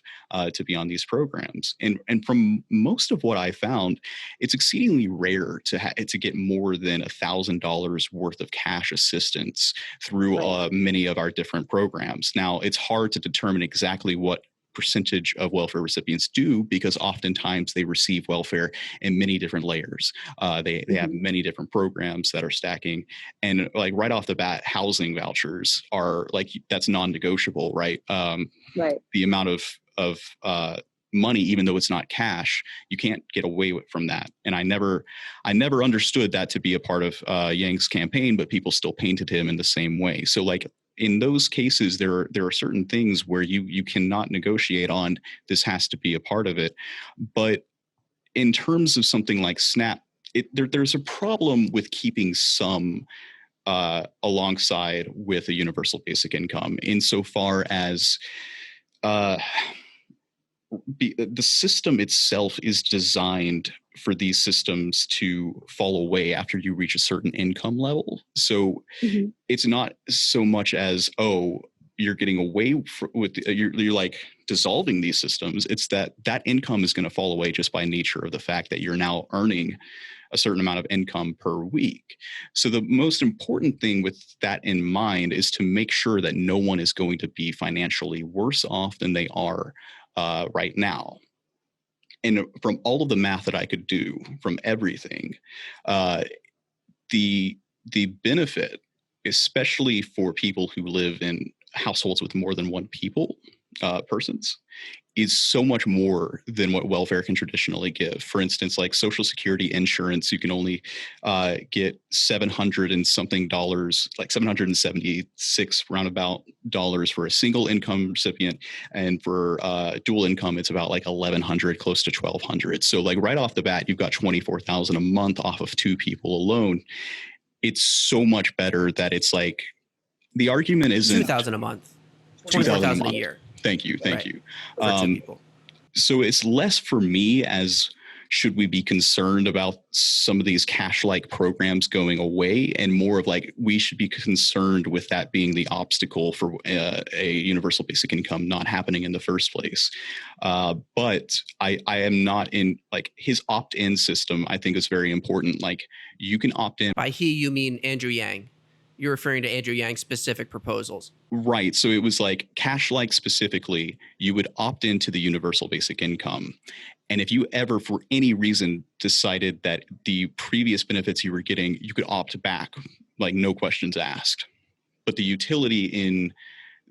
to be on these programs. And from most of what I found, it's exceedingly rare to get more than $1,000 worth of cash assistance through many of our different programs. Now, it's hard to determine exactly what percentage of welfare recipients do, because oftentimes they receive welfare in many different layers. They have many different programs that are stacking, and like right off the bat, housing vouchers are like, that's non-negotiable, right? The amount of money, even though it's not cash, you can't get away from that. And I never understood that to be a part of Yang's campaign, but people still painted him in the same way. So like, in those cases, there are certain things where you cannot negotiate on. This has to be a part of it. But in terms of something like SNAP, there's a problem with keeping some alongside with a universal basic income, insofar as the system itself is designed for these systems to fall away after you reach a certain income level. So it's not so much as, oh, you're getting away with you're like dissolving these systems. It's that income is going to fall away just by nature of the fact that you're now earning a certain amount of income per week. So the most important thing with that in mind is to make sure that no one is going to be financially worse off than they are right now. And from all of the math that I could do, from everything, the benefit, especially for people who live in households with more than one persons, is so much more than what welfare can traditionally give. For instance, like Social Security insurance, you can only get $700 and something, like $776 roundabout dollars for a single income recipient, and for dual income, it's about like $1,100, close to $1,200. So like right off the bat, you've got $24,000 a month off of two people alone. It's so much better that it's like the argument isn't $2,000 a month, $2,000 a year. Thank you. For two people. So it's less for me as should we be concerned about some of these cash-like programs going away, and more of like we should be concerned with that being the obstacle for a universal basic income not happening in the first place. But I am not in like his opt-in system. I think is very important. Like you can opt in. By he, you mean Andrew Yang. You're referring to Andrew Yang's specific proposals. Right. So it was like cash-like specifically, you would opt into the universal basic income. And if you ever, for any reason, decided that the previous benefits you were getting, you could opt back, like no questions asked. But the utility in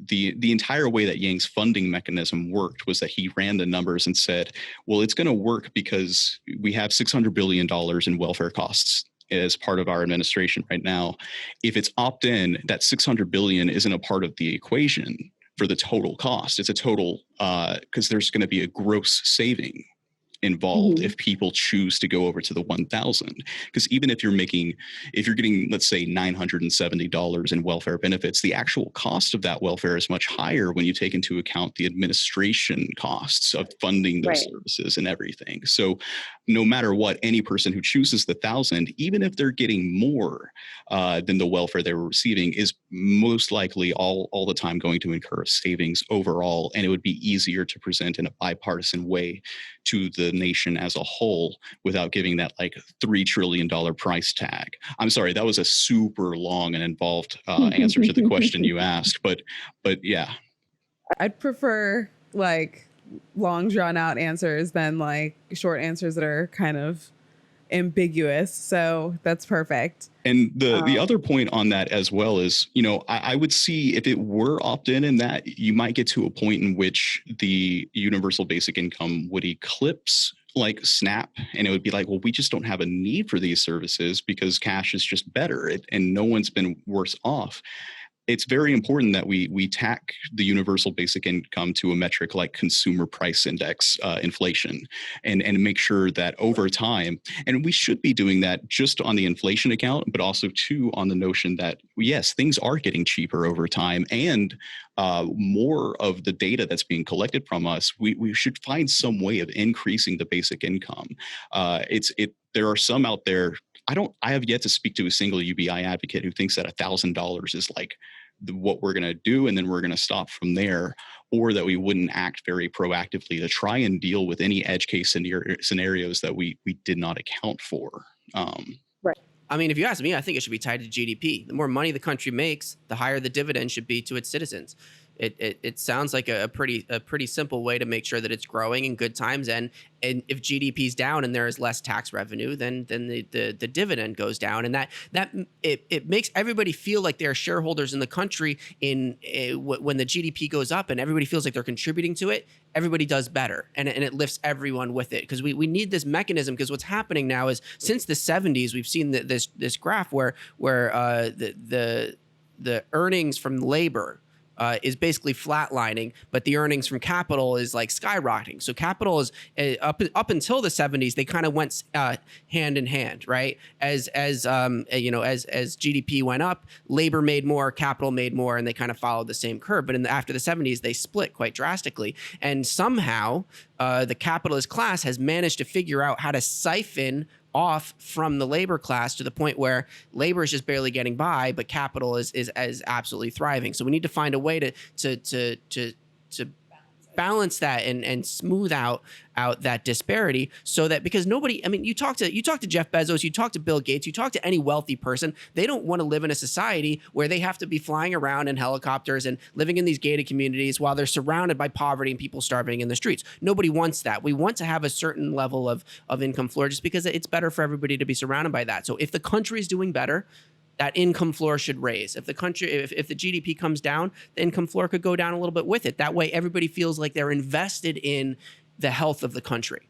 the entire way that Yang's funding mechanism worked was that he ran the numbers and said, well, it's going to work because we have $600 billion in welfare costs as part of our administration right now. If it's opt-in, that $600 billion isn't a part of the equation for the total cost. It's a total, because there's going to be a gross saving involved if people choose to go over to the 1,000. Because even if you're getting, let's say, $970 in welfare benefits, the actual cost of that welfare is much higher when you take into account the administration costs of funding those services and everything. So no matter what, any person who chooses the 1,000, even if they're getting more than the welfare they were receiving, is most likely all the time going to incur savings overall. And it would be easier to present in a bipartisan way to the nation as a whole without giving that like $3 trillion price tag. I'm sorry, that was a super long and involved answer to the question you asked, but yeah. I'd prefer like long drawn out answers than like short answers that are kind of ambiguous. So that's perfect. And the other point on that as well is, I would see if it were opt-in in that you might get to a point in which the universal basic income would eclipse like SNAP, and it would be like, well, we just don't have a need for these services because cash is just better and no one's been worse off. It's very important that we tack the universal basic income to a metric like consumer price index inflation and make sure that over time, and we should be doing that just on the inflation account, but also too on the notion that, yes, things are getting cheaper over time, and more of the data that's being collected from us, we should find some way of increasing the basic income. There are some out there. I have yet to speak to a single UBI advocate who thinks that $1,000 is like what we're going to do, and then we're going to stop from there, or that we wouldn't act very proactively to try and deal with any edge case scenarios that we did not account for. Right. I mean, if you ask me, I think it should be tied to GDP. The more money the country makes, the higher the dividend should be to its citizens. It sounds like a pretty simple way to make sure that it's growing in good times, and if GDP is down and there is less tax revenue, then the dividend goes down, and that it makes everybody feel like they're shareholders in the country. When the GDP goes up and everybody feels like they're contributing to it, everybody does better, and it lifts everyone with it, because we need this mechanism. Because what's happening now is since the 70s, we've seen this graph where the earnings from labor is basically flatlining, but the earnings from capital is like skyrocketing. So capital is up until the 70s, they kind of went hand in hand, right? As GDP went up, labor made more, capital made more, and they kind of followed the same curve. But after the 70s, they split quite drastically, and somehow the capitalist class has managed to figure out how to siphon off from the labor class to the point where labor is just barely getting by, but capital is absolutely thriving. So we need to find a way to balance that and smooth out that disparity, so that, because nobody, I mean, you talk to Jeff Bezos, you talk to Bill Gates, you talk to any wealthy person, they don't want to live in a society where they have to be flying around in helicopters and living in these gated communities while they're surrounded by poverty and people starving in the streets. Nobody wants that. We want to have a certain level of income floor, just because it's better for everybody to be surrounded by that. So if the country is doing better, that income floor should raise. If the GDP comes down, the income floor could go down a little bit with it. That way, everybody feels like they're invested in the health of the country.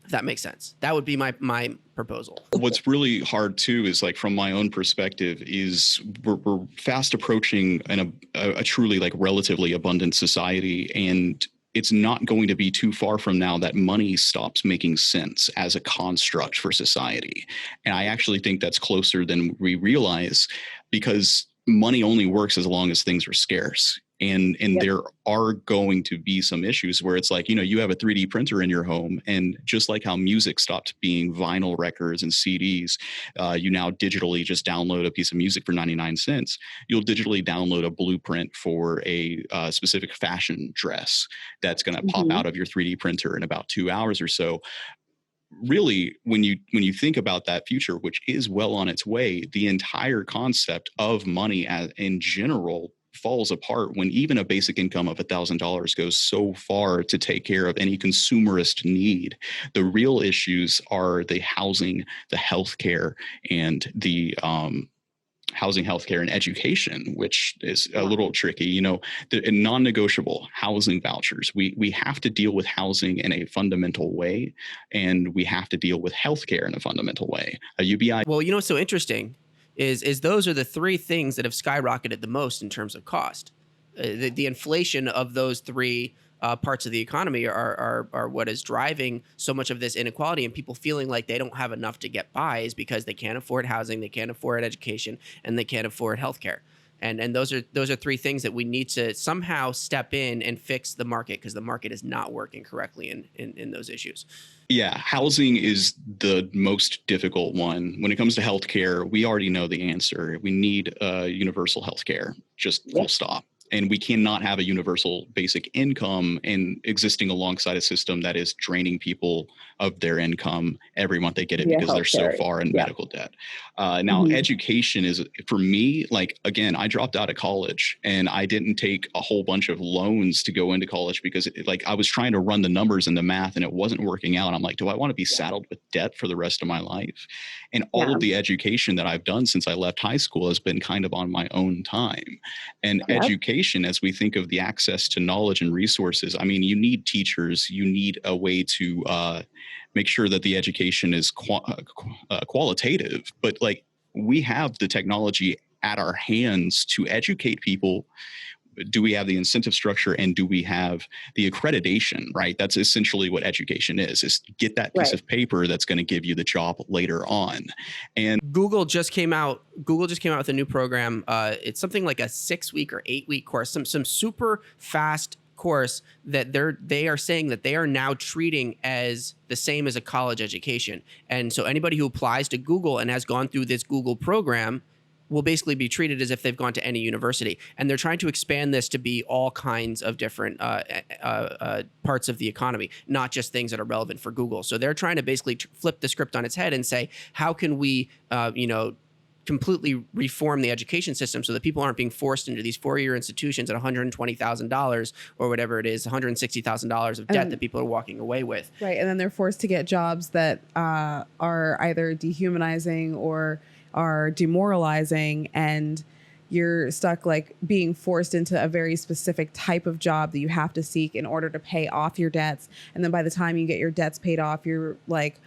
If that makes sense, that would be my proposal. What's really hard too is, like, from my own perspective, is we're fast approaching a truly, like, relatively abundant society, and it's not going to be too far from now that money stops making sense as a construct for society. And I actually think that's closer than we realize, because money only works as long as things are scarce. And yep. There are going to be some issues where it's like, you have a 3D printer in your home, and just like how music stopped being vinyl records and CDs, you now digitally just download a piece of music for 99 cents. You'll digitally download a blueprint for a specific fashion dress that's going to pop out of your 3D printer in about 2 hours or so. Really, when you think about that future, which is well on its way, the entire concept of money in general falls apart when even a basic income of $1,000 goes so far to take care of any consumerist need. The real issues are the housing, the healthcare, and the housing, healthcare, and education, which is a little tricky. The non-negotiable housing vouchers. We have to deal with housing in a fundamental way, and we have to deal with healthcare in a fundamental way. A UBI. Well, what's so interesting is those are the three things that have skyrocketed the most in terms of cost. The inflation of those three parts of the economy are what is driving so much of this inequality, and people feeling like they don't have enough to get by is because they can't afford housing, they can't afford education, and they can't afford healthcare. And those are three things that we need to somehow step in and fix the market, because the market is not working correctly in those issues. Yeah, housing is the most difficult one. When it comes to healthcare, we already know the answer. We need universal healthcare, just full stop. And we cannot have a universal basic income and existing alongside a system that is draining people of their income every month they get it because they're so far in medical debt. Now, education is, for me, like, again, I dropped out of college and I didn't take a whole bunch of loans to go into college because I was trying to run the numbers and the math and it wasn't working out. I'm like, do I want to be saddled with debt for the rest of my life? And all of the education that I've done since I left high school has been kind of on my own time. And education, as we think of the access to knowledge and resources, I mean, you need teachers, you need a way to make sure that the education is qualitative, but like, we have the technology at our hands to educate people. Do we have the incentive structure, and do we have the accreditation, right? That's essentially what education is get that piece of paper that's going to give you the job later on. And Google just came out with a new program. It's something like a 6-week or 8-week course, some super fast course that they are saying that they are now treating as the same as a college education. And so anybody who applies to Google and has gone through this Google program will basically be treated as if they've gone to any university. And they're trying to expand this to be all kinds of different parts of the economy, not just things that are relevant for Google. So they're trying to basically flip the script on its head and say, how can we, completely reform the education system so that people aren't being forced into these 4-year institutions at $120,000 or whatever it is, $160,000 of debt that people are walking away with. Right. And then they're forced to get jobs that are either dehumanizing or are demoralizing, and you're stuck like being forced into a very specific type of job that you have to seek in order to pay off your debts. And then by the time you get your debts paid off, you're like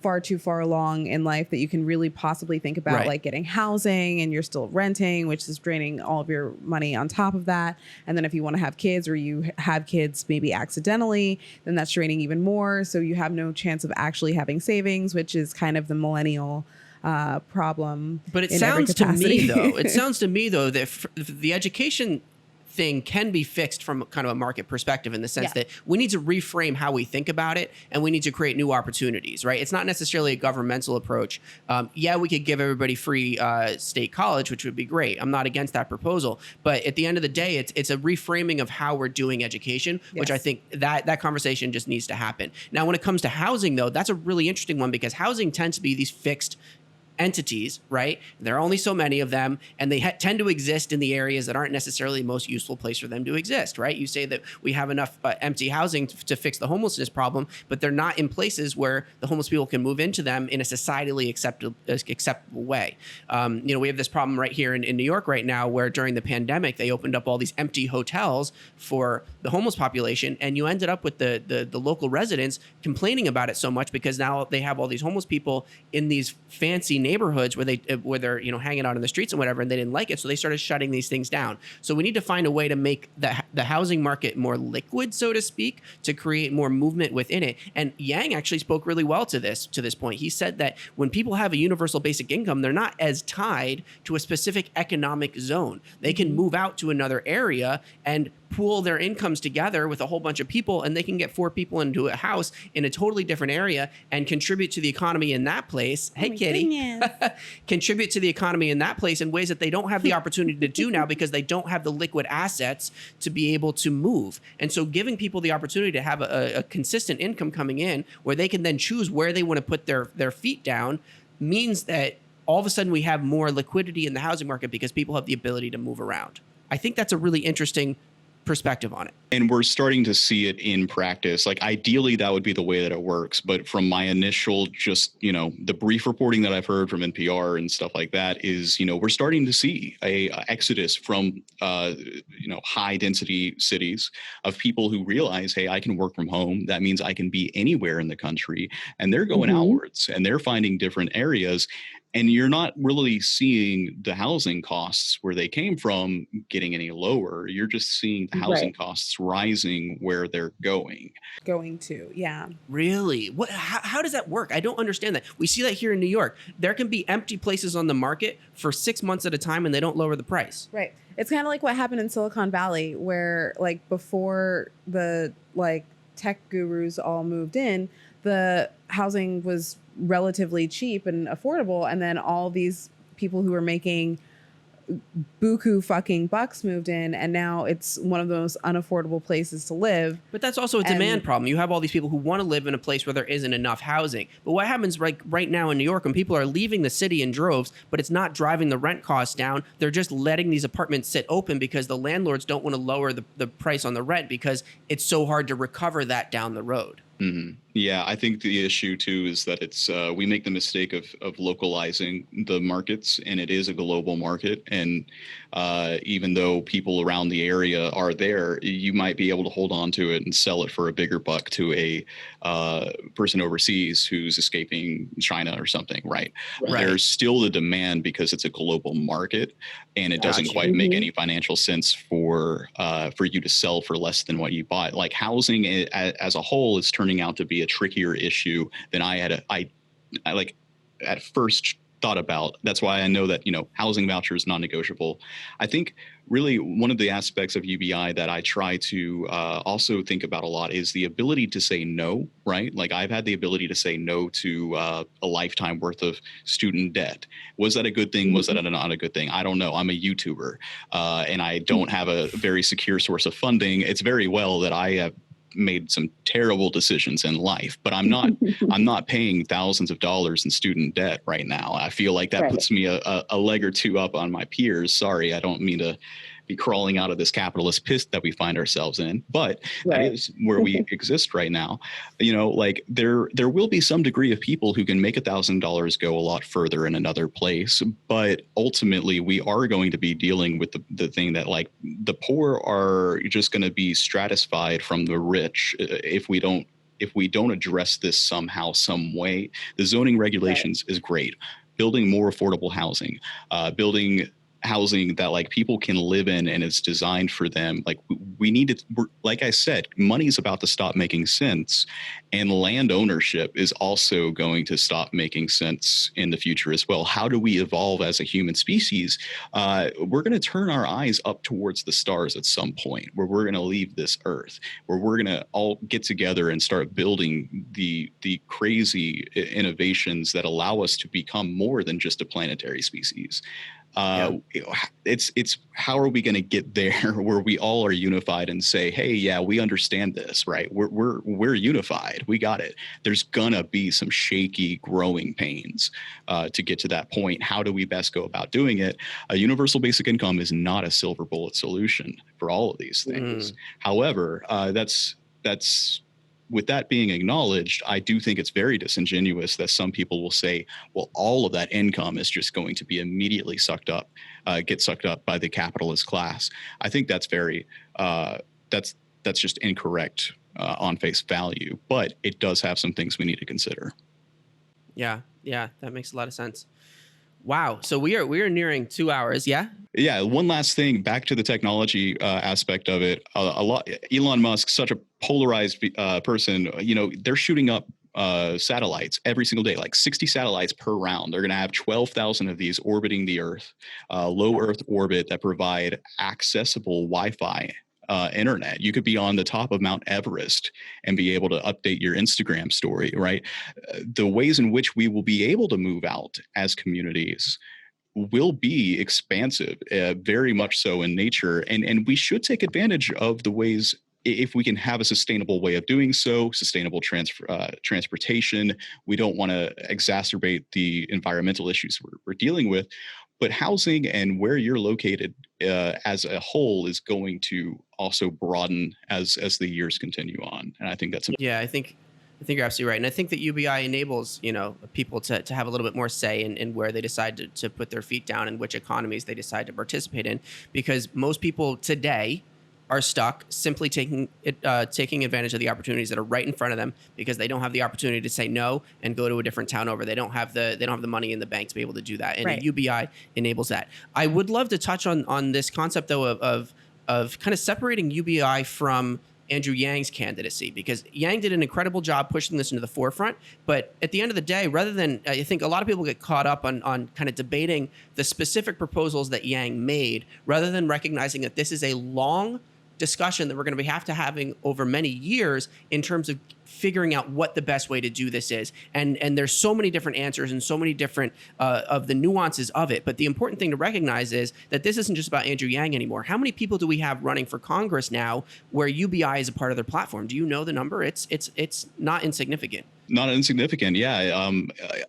far too far along in life that you can really possibly think about Right. like getting housing, and you're still renting, which is draining all of your money on top of that. And then if you want to have kids, or you have kids maybe accidentally, then that's draining even more. So you have no chance of actually having savings, which is kind of the millennial problem. But it in every sounds to me, capacity. though, that the education thing can be fixed from kind of a market perspective, in the sense that we need to reframe how we think about it, and we need to create new opportunities, right? It's not necessarily a governmental approach. We could give everybody free state college, which would be great. I'm not against that proposal. But at the end of the day, it's a reframing of how we're doing education, which I think that conversation just needs to happen. Now, when it comes to housing, though, that's a really interesting one, because housing tends to be these fixed entities, right? There are only so many of them, and they tend to exist in the areas that aren't necessarily the most useful place for them to exist, right? You say that we have enough empty housing to fix the homelessness problem, but they're not in places where the homeless people can move into them in a societally acceptable way. We have this problem right here in New York right now, where during the pandemic, they opened up all these empty hotels for the homeless population, and you ended up with the local residents complaining about it so much, because now they have all these homeless people in these fancy neighborhoods where they're hanging out in the streets and whatever, and they didn't like it, so they started shutting these things down. So we need to find a way to make the housing market more liquid, so to speak, to create more movement within it. And Yang actually spoke really well to this point. He said that when people have a universal basic income, they're not as tied to a specific economic zone. They can move out to another area and pool their incomes together with a whole bunch of people, and they can get 4 people into a house in a totally different area and contribute to the economy in that place. Hey, kitty. Contribute to the economy in that place in ways that they don't have the opportunity to do now, because they don't have the liquid assets to be able to move. And so giving people the opportunity to have a consistent income coming in, where they can then choose where they want to put their feet down, means that all of a sudden we have more liquidity in the housing market, because people have the ability to move around. I think that's a really interesting perspective on it. And we're starting to see it in practice. Like, ideally, that would be the way that it works. But from my initial, the brief reporting that I've heard from NPR and stuff like that is, we're starting to see a exodus from, high density cities of people who realize, hey, I can work from home. That means I can be anywhere in the country. And they're going outwards, and they're finding different areas. And you're not really seeing the housing costs where they came from getting any lower. You're just seeing the housing costs rising where they're going. Yeah. Really? How does that work? I don't understand that. We see that here in New York. There can be empty places on the market for 6 months at a time, and they don't lower the price. Right. It's kind of like what happened in Silicon Valley, where before the tech gurus all moved in, the housing was relatively cheap and affordable, and then all these people who were making buku fucking bucks moved in, and now it's one of the most unaffordable places to live. But that's also a demand problem. You have all these people who want to live in a place where there isn't enough housing. But what happens right now in New York, when people are leaving the city in droves, but it's not driving the rent costs down, they're just letting these apartments sit open because the landlords don't want to lower the price on the rent, because it's so hard to recover that down the road. Mm-hmm. Yeah, I think the issue too is that it's we make the mistake of localizing the markets, and it is a global market. And even though people around the area are there, you might be able to hold on to it and sell it for a bigger buck to a person overseas who's escaping China or something, right? There's still the demand because it's a global market, and it doesn't quite make any financial sense for you to sell for less than what you bought. Like, housing as a whole is turning out to be a trickier issue than I at first thought about. That's why I know that, housing voucher is non-negotiable. I think really one of the aspects of UBI that I try to also think about a lot is the ability to say no, right? Like, I've had the ability to say no to a lifetime worth of student debt. Was that a good thing? Was that not a good thing? I don't know. I'm a YouTuber and I don't have a very secure source of funding. It's very well that I have made some terrible decisions in life, but I'm not paying thousands of dollars in student debt right now. I feel like that puts me a leg or two up on my peers. Sorry, I don't mean to be crawling out of this capitalist pit that we find ourselves in, but that is where we exist right now. There will be some degree of people who can make $1,000 go a lot further in another place, but ultimately we are going to be dealing with the thing that, the poor are just going to be stratified from the rich if we don't if we don't address this somehow, some way. The zoning regulations is great. Building more affordable housing, building housing that like people can live in and it's designed for them. Like we need to, like I said, money is about to stop making sense, and land ownership is also going to stop making sense in the future as well. How do we evolve as a human species? We're going to turn our eyes up towards the stars at some point, where we're going to leave this earth, where we're going to all get together and start building the crazy innovations that allow us to become more than just a planetary species. It's how are we going to get there where we all are unified and say, hey, yeah, we understand this, right? We're unified. We got it. There's gonna be some shaky growing pains to get to that point. How do we best go about doing it? A universal basic income is not a silver bullet solution for all of these things. However, that's with that being acknowledged, I do think it's very disingenuous that some people will say, well, all of that income is just going to be immediately get sucked up by the capitalist class. I think that's that's just incorrect on face value, but it does have some things we need to consider. Yeah, that makes a lot of sense. Wow. So we are nearing 2 hours. Yeah. Yeah. One last thing, back to the technology aspect of it. Elon Musk, such a polarized person. They're shooting up satellites every single day, like 60 satellites per round. They're going to have 12,000 of these orbiting the Earth, low Earth orbit that provide accessible Wi-Fi. Internet. You could be on the top of Mount Everest and be able to update your Instagram story, right? The ways in which we will be able to move out as communities will be expansive, very much so in nature. And we should take advantage of the ways, if we can have a sustainable way of doing so, sustainable transportation. We don't want to exacerbate the environmental issues we're dealing with. But housing and where you're located as a whole is going to also broaden as the years continue on. And I think that's important. Yeah, I think you're absolutely right. And I think that UBI enables, people to have a little bit more say in where they decide to put their feet down and which economies they decide to participate in. Because most people today are stuck simply taking advantage of the opportunities that are right in front of them, because they don't have the opportunity to say no and go to a different town over. They don't have the money in the bank to be able to do that. And right. UBI enables that. I would love to touch on this concept though of kind of separating UBI from Andrew Yang's candidacy, because Yang did an incredible job pushing this into the forefront. But at the end of the day, rather than, I think a lot of people get caught up on kind of debating the specific proposals that Yang made, rather than recognizing that this is a long discussion that we're going to have to having over many years in terms of figuring out what the best way to do this is. And there's so many different answers and so many different of the nuances of it. But the important thing to recognize is that this isn't just about Andrew Yang anymore. How many people do we have running for Congress now where UBI is a part of their platform? Do you know the number? It's not insignificant. Not insignificant, yeah.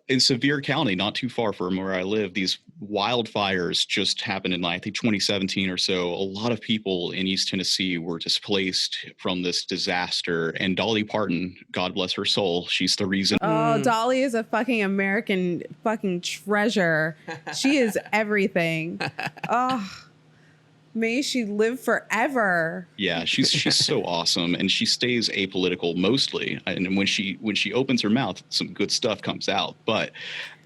In Sevier County, not too far from where I live, these wildfires just happened in, I think, 2017 or so. A lot of people in East Tennessee were displaced from this disaster. And Dolly Parton, God bless her soul, she's the reason. Oh, Dolly is a fucking American fucking treasure. She is everything. Oh. May she live forever. Yeah, she's so awesome, and she stays apolitical mostly. And when she opens her mouth, some good stuff comes out. But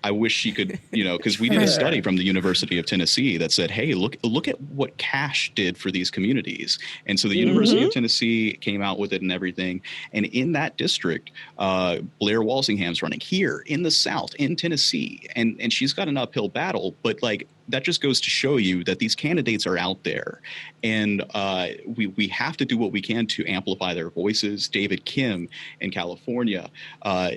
I wish she could, because we did a study from the University of Tennessee that said, hey, look at what cash did for these communities. And so the University of Tennessee came out with it and everything. And in that district, Blair Walsingham's running here in the South, in Tennessee. And she's got an uphill battle, but that just goes to show you that these candidates are out there, and we have to do what we can to amplify their voices. David Kim in California,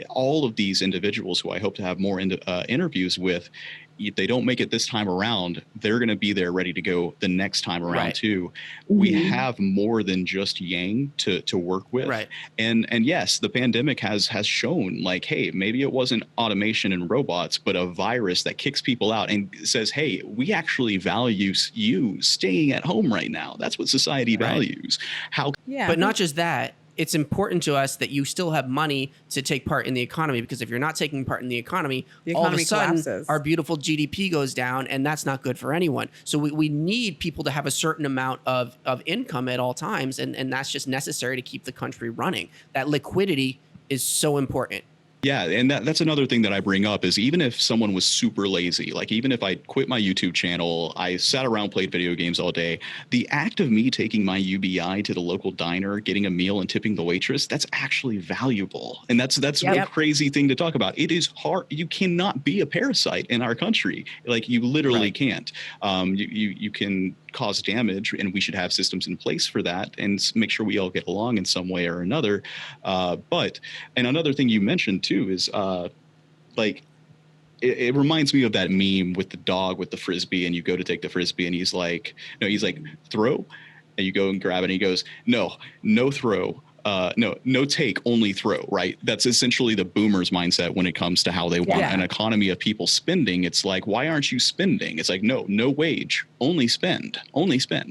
all of these individuals who I hope to have more interviews with, if they don't make it this time around, they're going to be there ready to go the next time around too. We have more than just Yang to work with. Right. And yes, the pandemic has shown hey, maybe it wasn't automation and robots, but a virus that kicks people out and says, hey, we actually value you staying at home right now. That's what society values. But not just that. It's important to us that you still have money to take part in the economy, because if you're not taking part in the economy all of a sudden collapses. Our beautiful GDP goes down, and that's not good for anyone. So we need people to have a certain amount of income at all times, and that's just necessary to keep the country running. That liquidity is so important. Yeah, and that's another thing that I bring up is even if someone was super lazy, like even if I quit my YouTube channel, I sat around, played video games all day, the act of me taking my UBI to the local diner, getting a meal and tipping the waitress, that's actually valuable. And that's a crazy thing to talk about. It is hard. You cannot be a parasite in our country. Like you literally can't. You can cause damage, and we should have systems in place for that and make sure we all get along in some way or another. And another thing you mentioned too is like it reminds me of that meme with the dog with the frisbee, and you go to take the frisbee and he's like throw, and you go and grab it and he goes no throw. No take, only throw, right? That's essentially the boomers mindset when it comes to how they want an economy of people spending. It's like, why aren't you spending? It's like, no wage, only spend,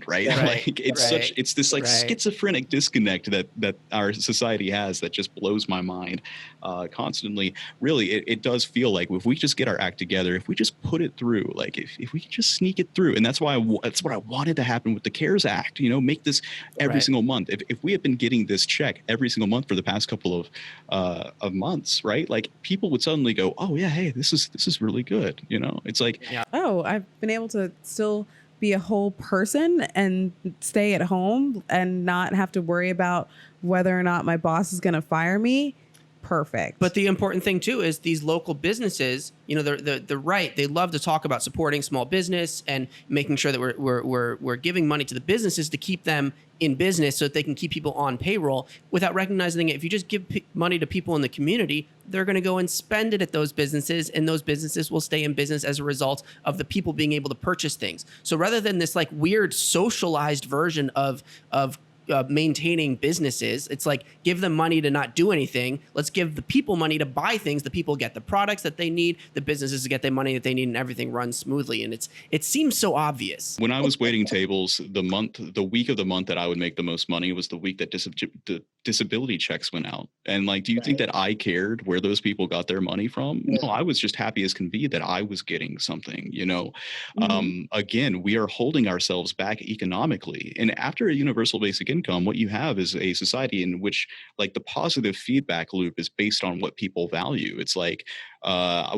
right? Like it's this like schizophrenic disconnect that our society has that just blows my mind constantly. Really, it does feel like if we just get our act together, if we just put it through, like if we can just sneak it through, and that's what I wanted to happen with the CARES Act, make this every single month. If we had been getting this check every single month for the past couple of months, right? Like people would suddenly go, oh yeah, hey, this is really good. It's like, oh, I've been able to still be a whole person and stay at home and not have to worry about whether or not my boss is going to fire me. Perfect. But the important thing too is these local businesses, they're right. They love to talk about supporting small business and making sure that we're giving money to the businesses to keep them in business so that they can keep people on payroll, without recognizing if you just give money to people in the community, they're going to go and spend it at those businesses, and those businesses will stay in business as a result of the people being able to purchase things. So rather than this like weird socialized version of maintaining businesses, it's like, give them money to not do anything. Let's give the people money to buy things. The people get the products that they need. The businesses get the money that they need, and everything runs smoothly. And it seems so obvious. When I was waiting tables, the week of the month that I would make the most money was the week that disability checks went out. And like, do you think that I cared where those people got their money from? No, I was just happy as can be that I was getting something, Again, we are holding ourselves back economically. And after a universal basic income, what you have is a society in which like the positive feedback loop is based on what people value. It's like,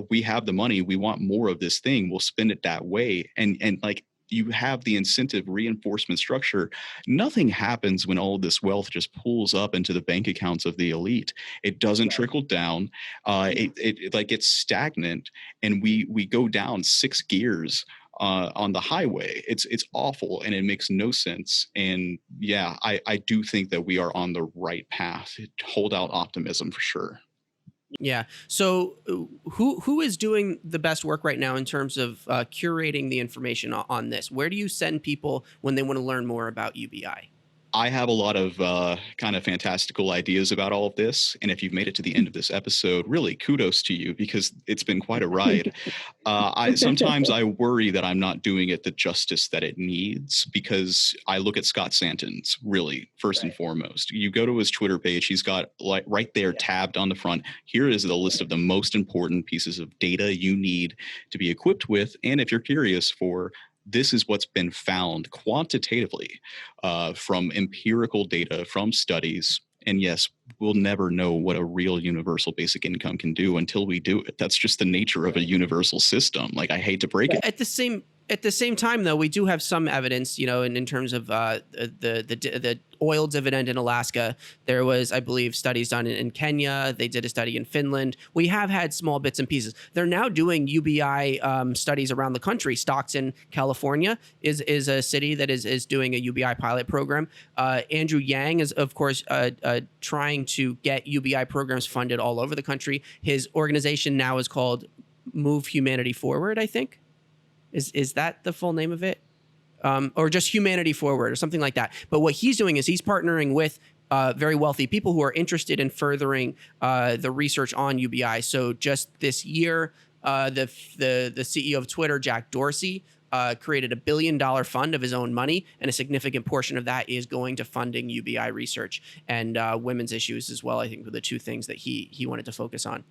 we have the money, we want more of this thing, we'll spend it that way. And like, you have the incentive reinforcement structure. Nothing happens when all of this wealth just pulls up into the bank accounts of the elite. It doesn't trickle down. It like it's stagnant, and we go down 6 gears on the highway. It's awful, and it makes no sense. And yeah, I do think that we are on the right path. Hold out optimism for sure. Yeah. So who is doing the best work right now in terms of curating the information on this? Where do you send people when they want to learn more about UBI? I have a lot of kind of fantastical ideas about all of this. And if you've made it to the end of this episode, really kudos to you, because it's been quite a ride. Sometimes I worry that I'm not doing it the justice that it needs, because I look at Scott Santens, really, first and foremost. You go to his Twitter page, he's got like right there tabbed on the front. Here is the list of the most important pieces of data you need to be equipped with. And if you're curious for, this is what's been found quantitatively from empirical data, from studies. And yes, we'll never know what a real universal basic income can do until we do it. That's just the nature of a universal system. Like, I hate to break it. At the same time, though, we do have some evidence, in terms of the oil dividend in Alaska. There was, I believe, studies done in Kenya. They did a study in Finland. We have had small bits and pieces. They're now doing UBI studies around the country. Stockton, California is a city that is doing a UBI pilot program. Andrew Yang is, of course, trying to get UBI programs funded all over the country. His organization now is called Move Humanity Forward, I think. Is that the full name of it? Or just Humanity Forward or something like that. But what he's doing is he's partnering with very wealthy people who are interested in furthering the research on UBI. So just this year, the CEO of Twitter, Jack Dorsey, created $1 billion fund of his own money, and a significant portion of that is going to funding UBI research and women's issues as well. I think were the two things that he wanted to focus on.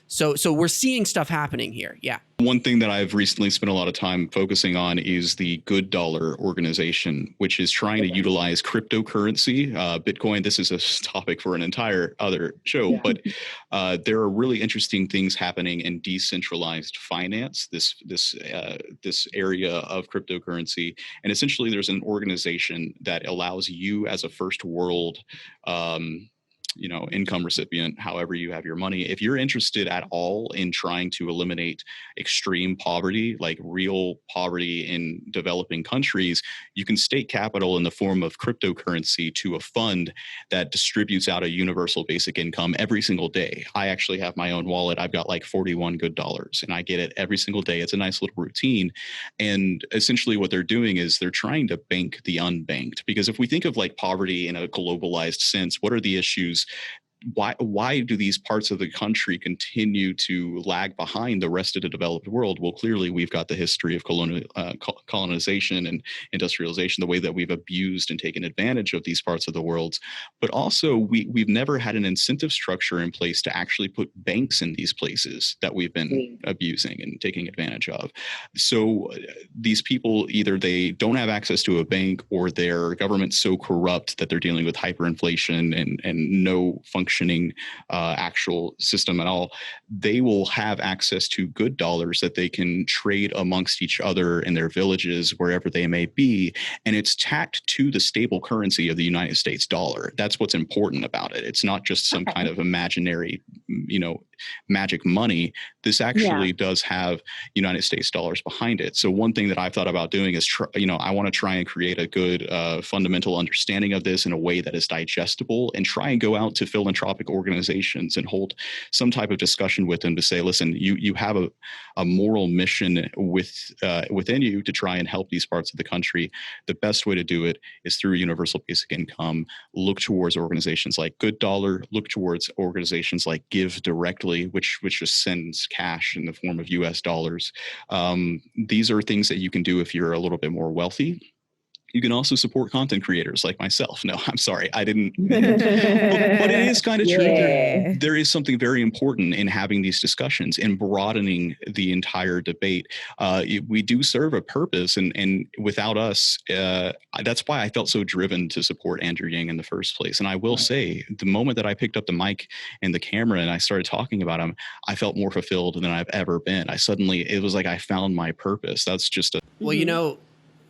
So we're seeing stuff happening here. Yeah. One thing that I've recently spent a lot of time focusing on is the Good Dollar organization, which is trying to utilize cryptocurrency, Bitcoin. This is a topic for an entire other show, but there are really interesting things happening in decentralized finance, this area of cryptocurrency. And essentially, there's an organization that allows you as a first world income recipient, however you have your money, if you're interested at all in trying to eliminate extreme poverty, like real poverty in developing countries, you can stake capital in the form of cryptocurrency to a fund that distributes out a universal basic income every single day. I actually have my own wallet. I've got like 41 good dollars and I get it every single day. It's a nice little routine. And essentially what they're doing is they're trying to bank the unbanked, because if we think of like poverty in a globalized sense, what are the issues? Why do these parts of the country continue to lag behind the rest of the developed world? Well, clearly we've got the history of colonization and industrialization, the way that we've abused and taken advantage of these parts of the world. But also we've never had an incentive structure in place to actually put banks in these places that we've been abusing and taking advantage of. So these people, either they don't have access to a bank or their government's so corrupt that they're dealing with hyperinflation and no functioning actual system at all. They will have access to good dollars that they can trade amongst each other in their villages, wherever they may be. And it's tacked to the stable currency of the United States dollar. That's what's important about it. It's not just some kind of imaginary, magic money. This actually does have United States dollars behind it. So one thing that I've thought about doing is, I want to try and create a good fundamental understanding of this in a way that is digestible, and try and go out to philanthropic organizations and hold some type of discussion with them to say, listen, you have a moral mission within you to try and help these parts of the country. The best way to do it is through universal basic income. Look towards organizations like Good Dollar. Look towards organizations like Give Directly, which just sends cash in the form of US dollars. These are things that you can do if you're a little bit more wealthy. You can also support content creators like myself. No, I'm sorry, I didn't. but it is kind of true. There is something very important in having these discussions and broadening the entire debate. We do serve a purpose, and without us, that's why I felt so driven to support Andrew Yang in the first place. And I will say, the moment that I picked up the mic and the camera and I started talking about him, I felt more fulfilled than I've ever been. It was like I found my purpose. That's just Well,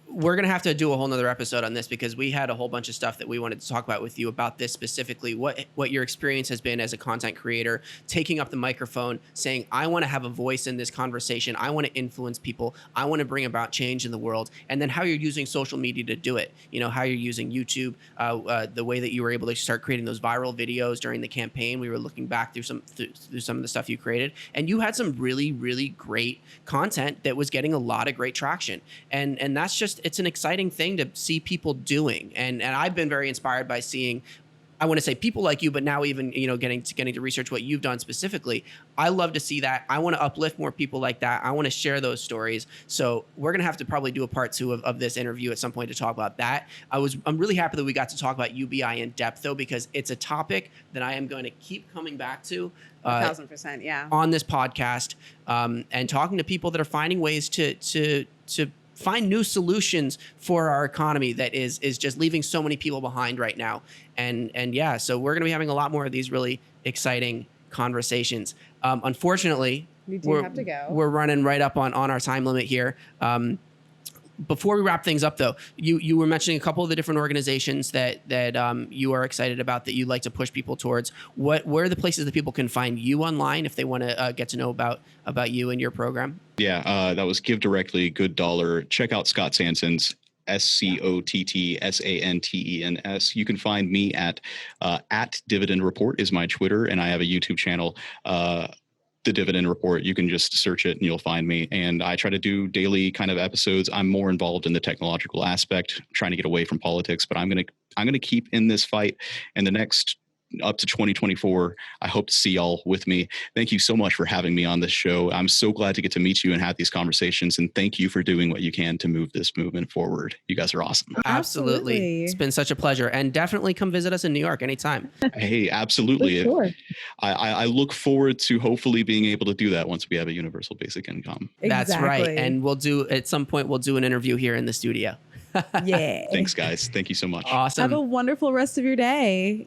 we're going to have to do a whole nother episode on this, because we had a whole bunch of stuff that we wanted to talk about with you about this specifically, what your experience has been as a content creator, taking up the microphone, saying, I want to have a voice in this conversation. I want to influence people. I want to bring about change in the world. And then how you're using social media to do it. How you're using YouTube, the way that you were able to start creating those viral videos during the campaign. We were looking back through some of the stuff you created, and you had some really, really great content that was getting a lot of great traction. And that's just, it's an exciting thing to see people doing. And I've been very inspired by seeing, I want to say people like you, but now even, getting to research what you've done specifically. I love to see that. I want to uplift more people like that. I want to share those stories. So we're going to have to probably do a part 2 of this interview at some point to talk about that. I'm really happy that we got to talk about UBI in depth, though, because it's a topic that I am going to keep coming back to 1,000%, yeah, on this podcast, and talking to people that are finding ways to find new solutions for our economy that is just leaving so many people behind right now. And yeah, so we're going to be having a lot more of these really exciting conversations. Unfortunately, we do have to go. We're running right up on our time limit here. Before we wrap things up, though, you were mentioning a couple of the different organizations that you are excited about, that you like to push people towards. Where are the places that people can find you online if they want to get to know about you and your program? Yeah, that was Give Directly, Good Dollar. Check out Scott Santens, SCOTTSANTENS. You can find me at Dividend Report is my Twitter, and I have a YouTube channel. The Dividend Report. You can just search it and you'll find me. And I try to do daily kind of episodes. I'm more involved in the technological aspect, trying to get away from politics, but I'm going to keep in this fight. And the next up to 2024. I hope to see y'all with me. Thank you so much for having me on this show. I'm so glad to get to meet you and have these conversations. And thank you for doing what you can to move this movement forward. You guys are awesome. Absolutely. It's been such a pleasure. And definitely come visit us in New York anytime. Hey, absolutely. Sure. I look forward to hopefully being able to do that once we have a universal basic income. That's right. Exactly. And we'll do, at some point, we'll do an interview here in the studio. Yeah. Thanks, guys. Thank you so much. Awesome. Have a wonderful rest of your day.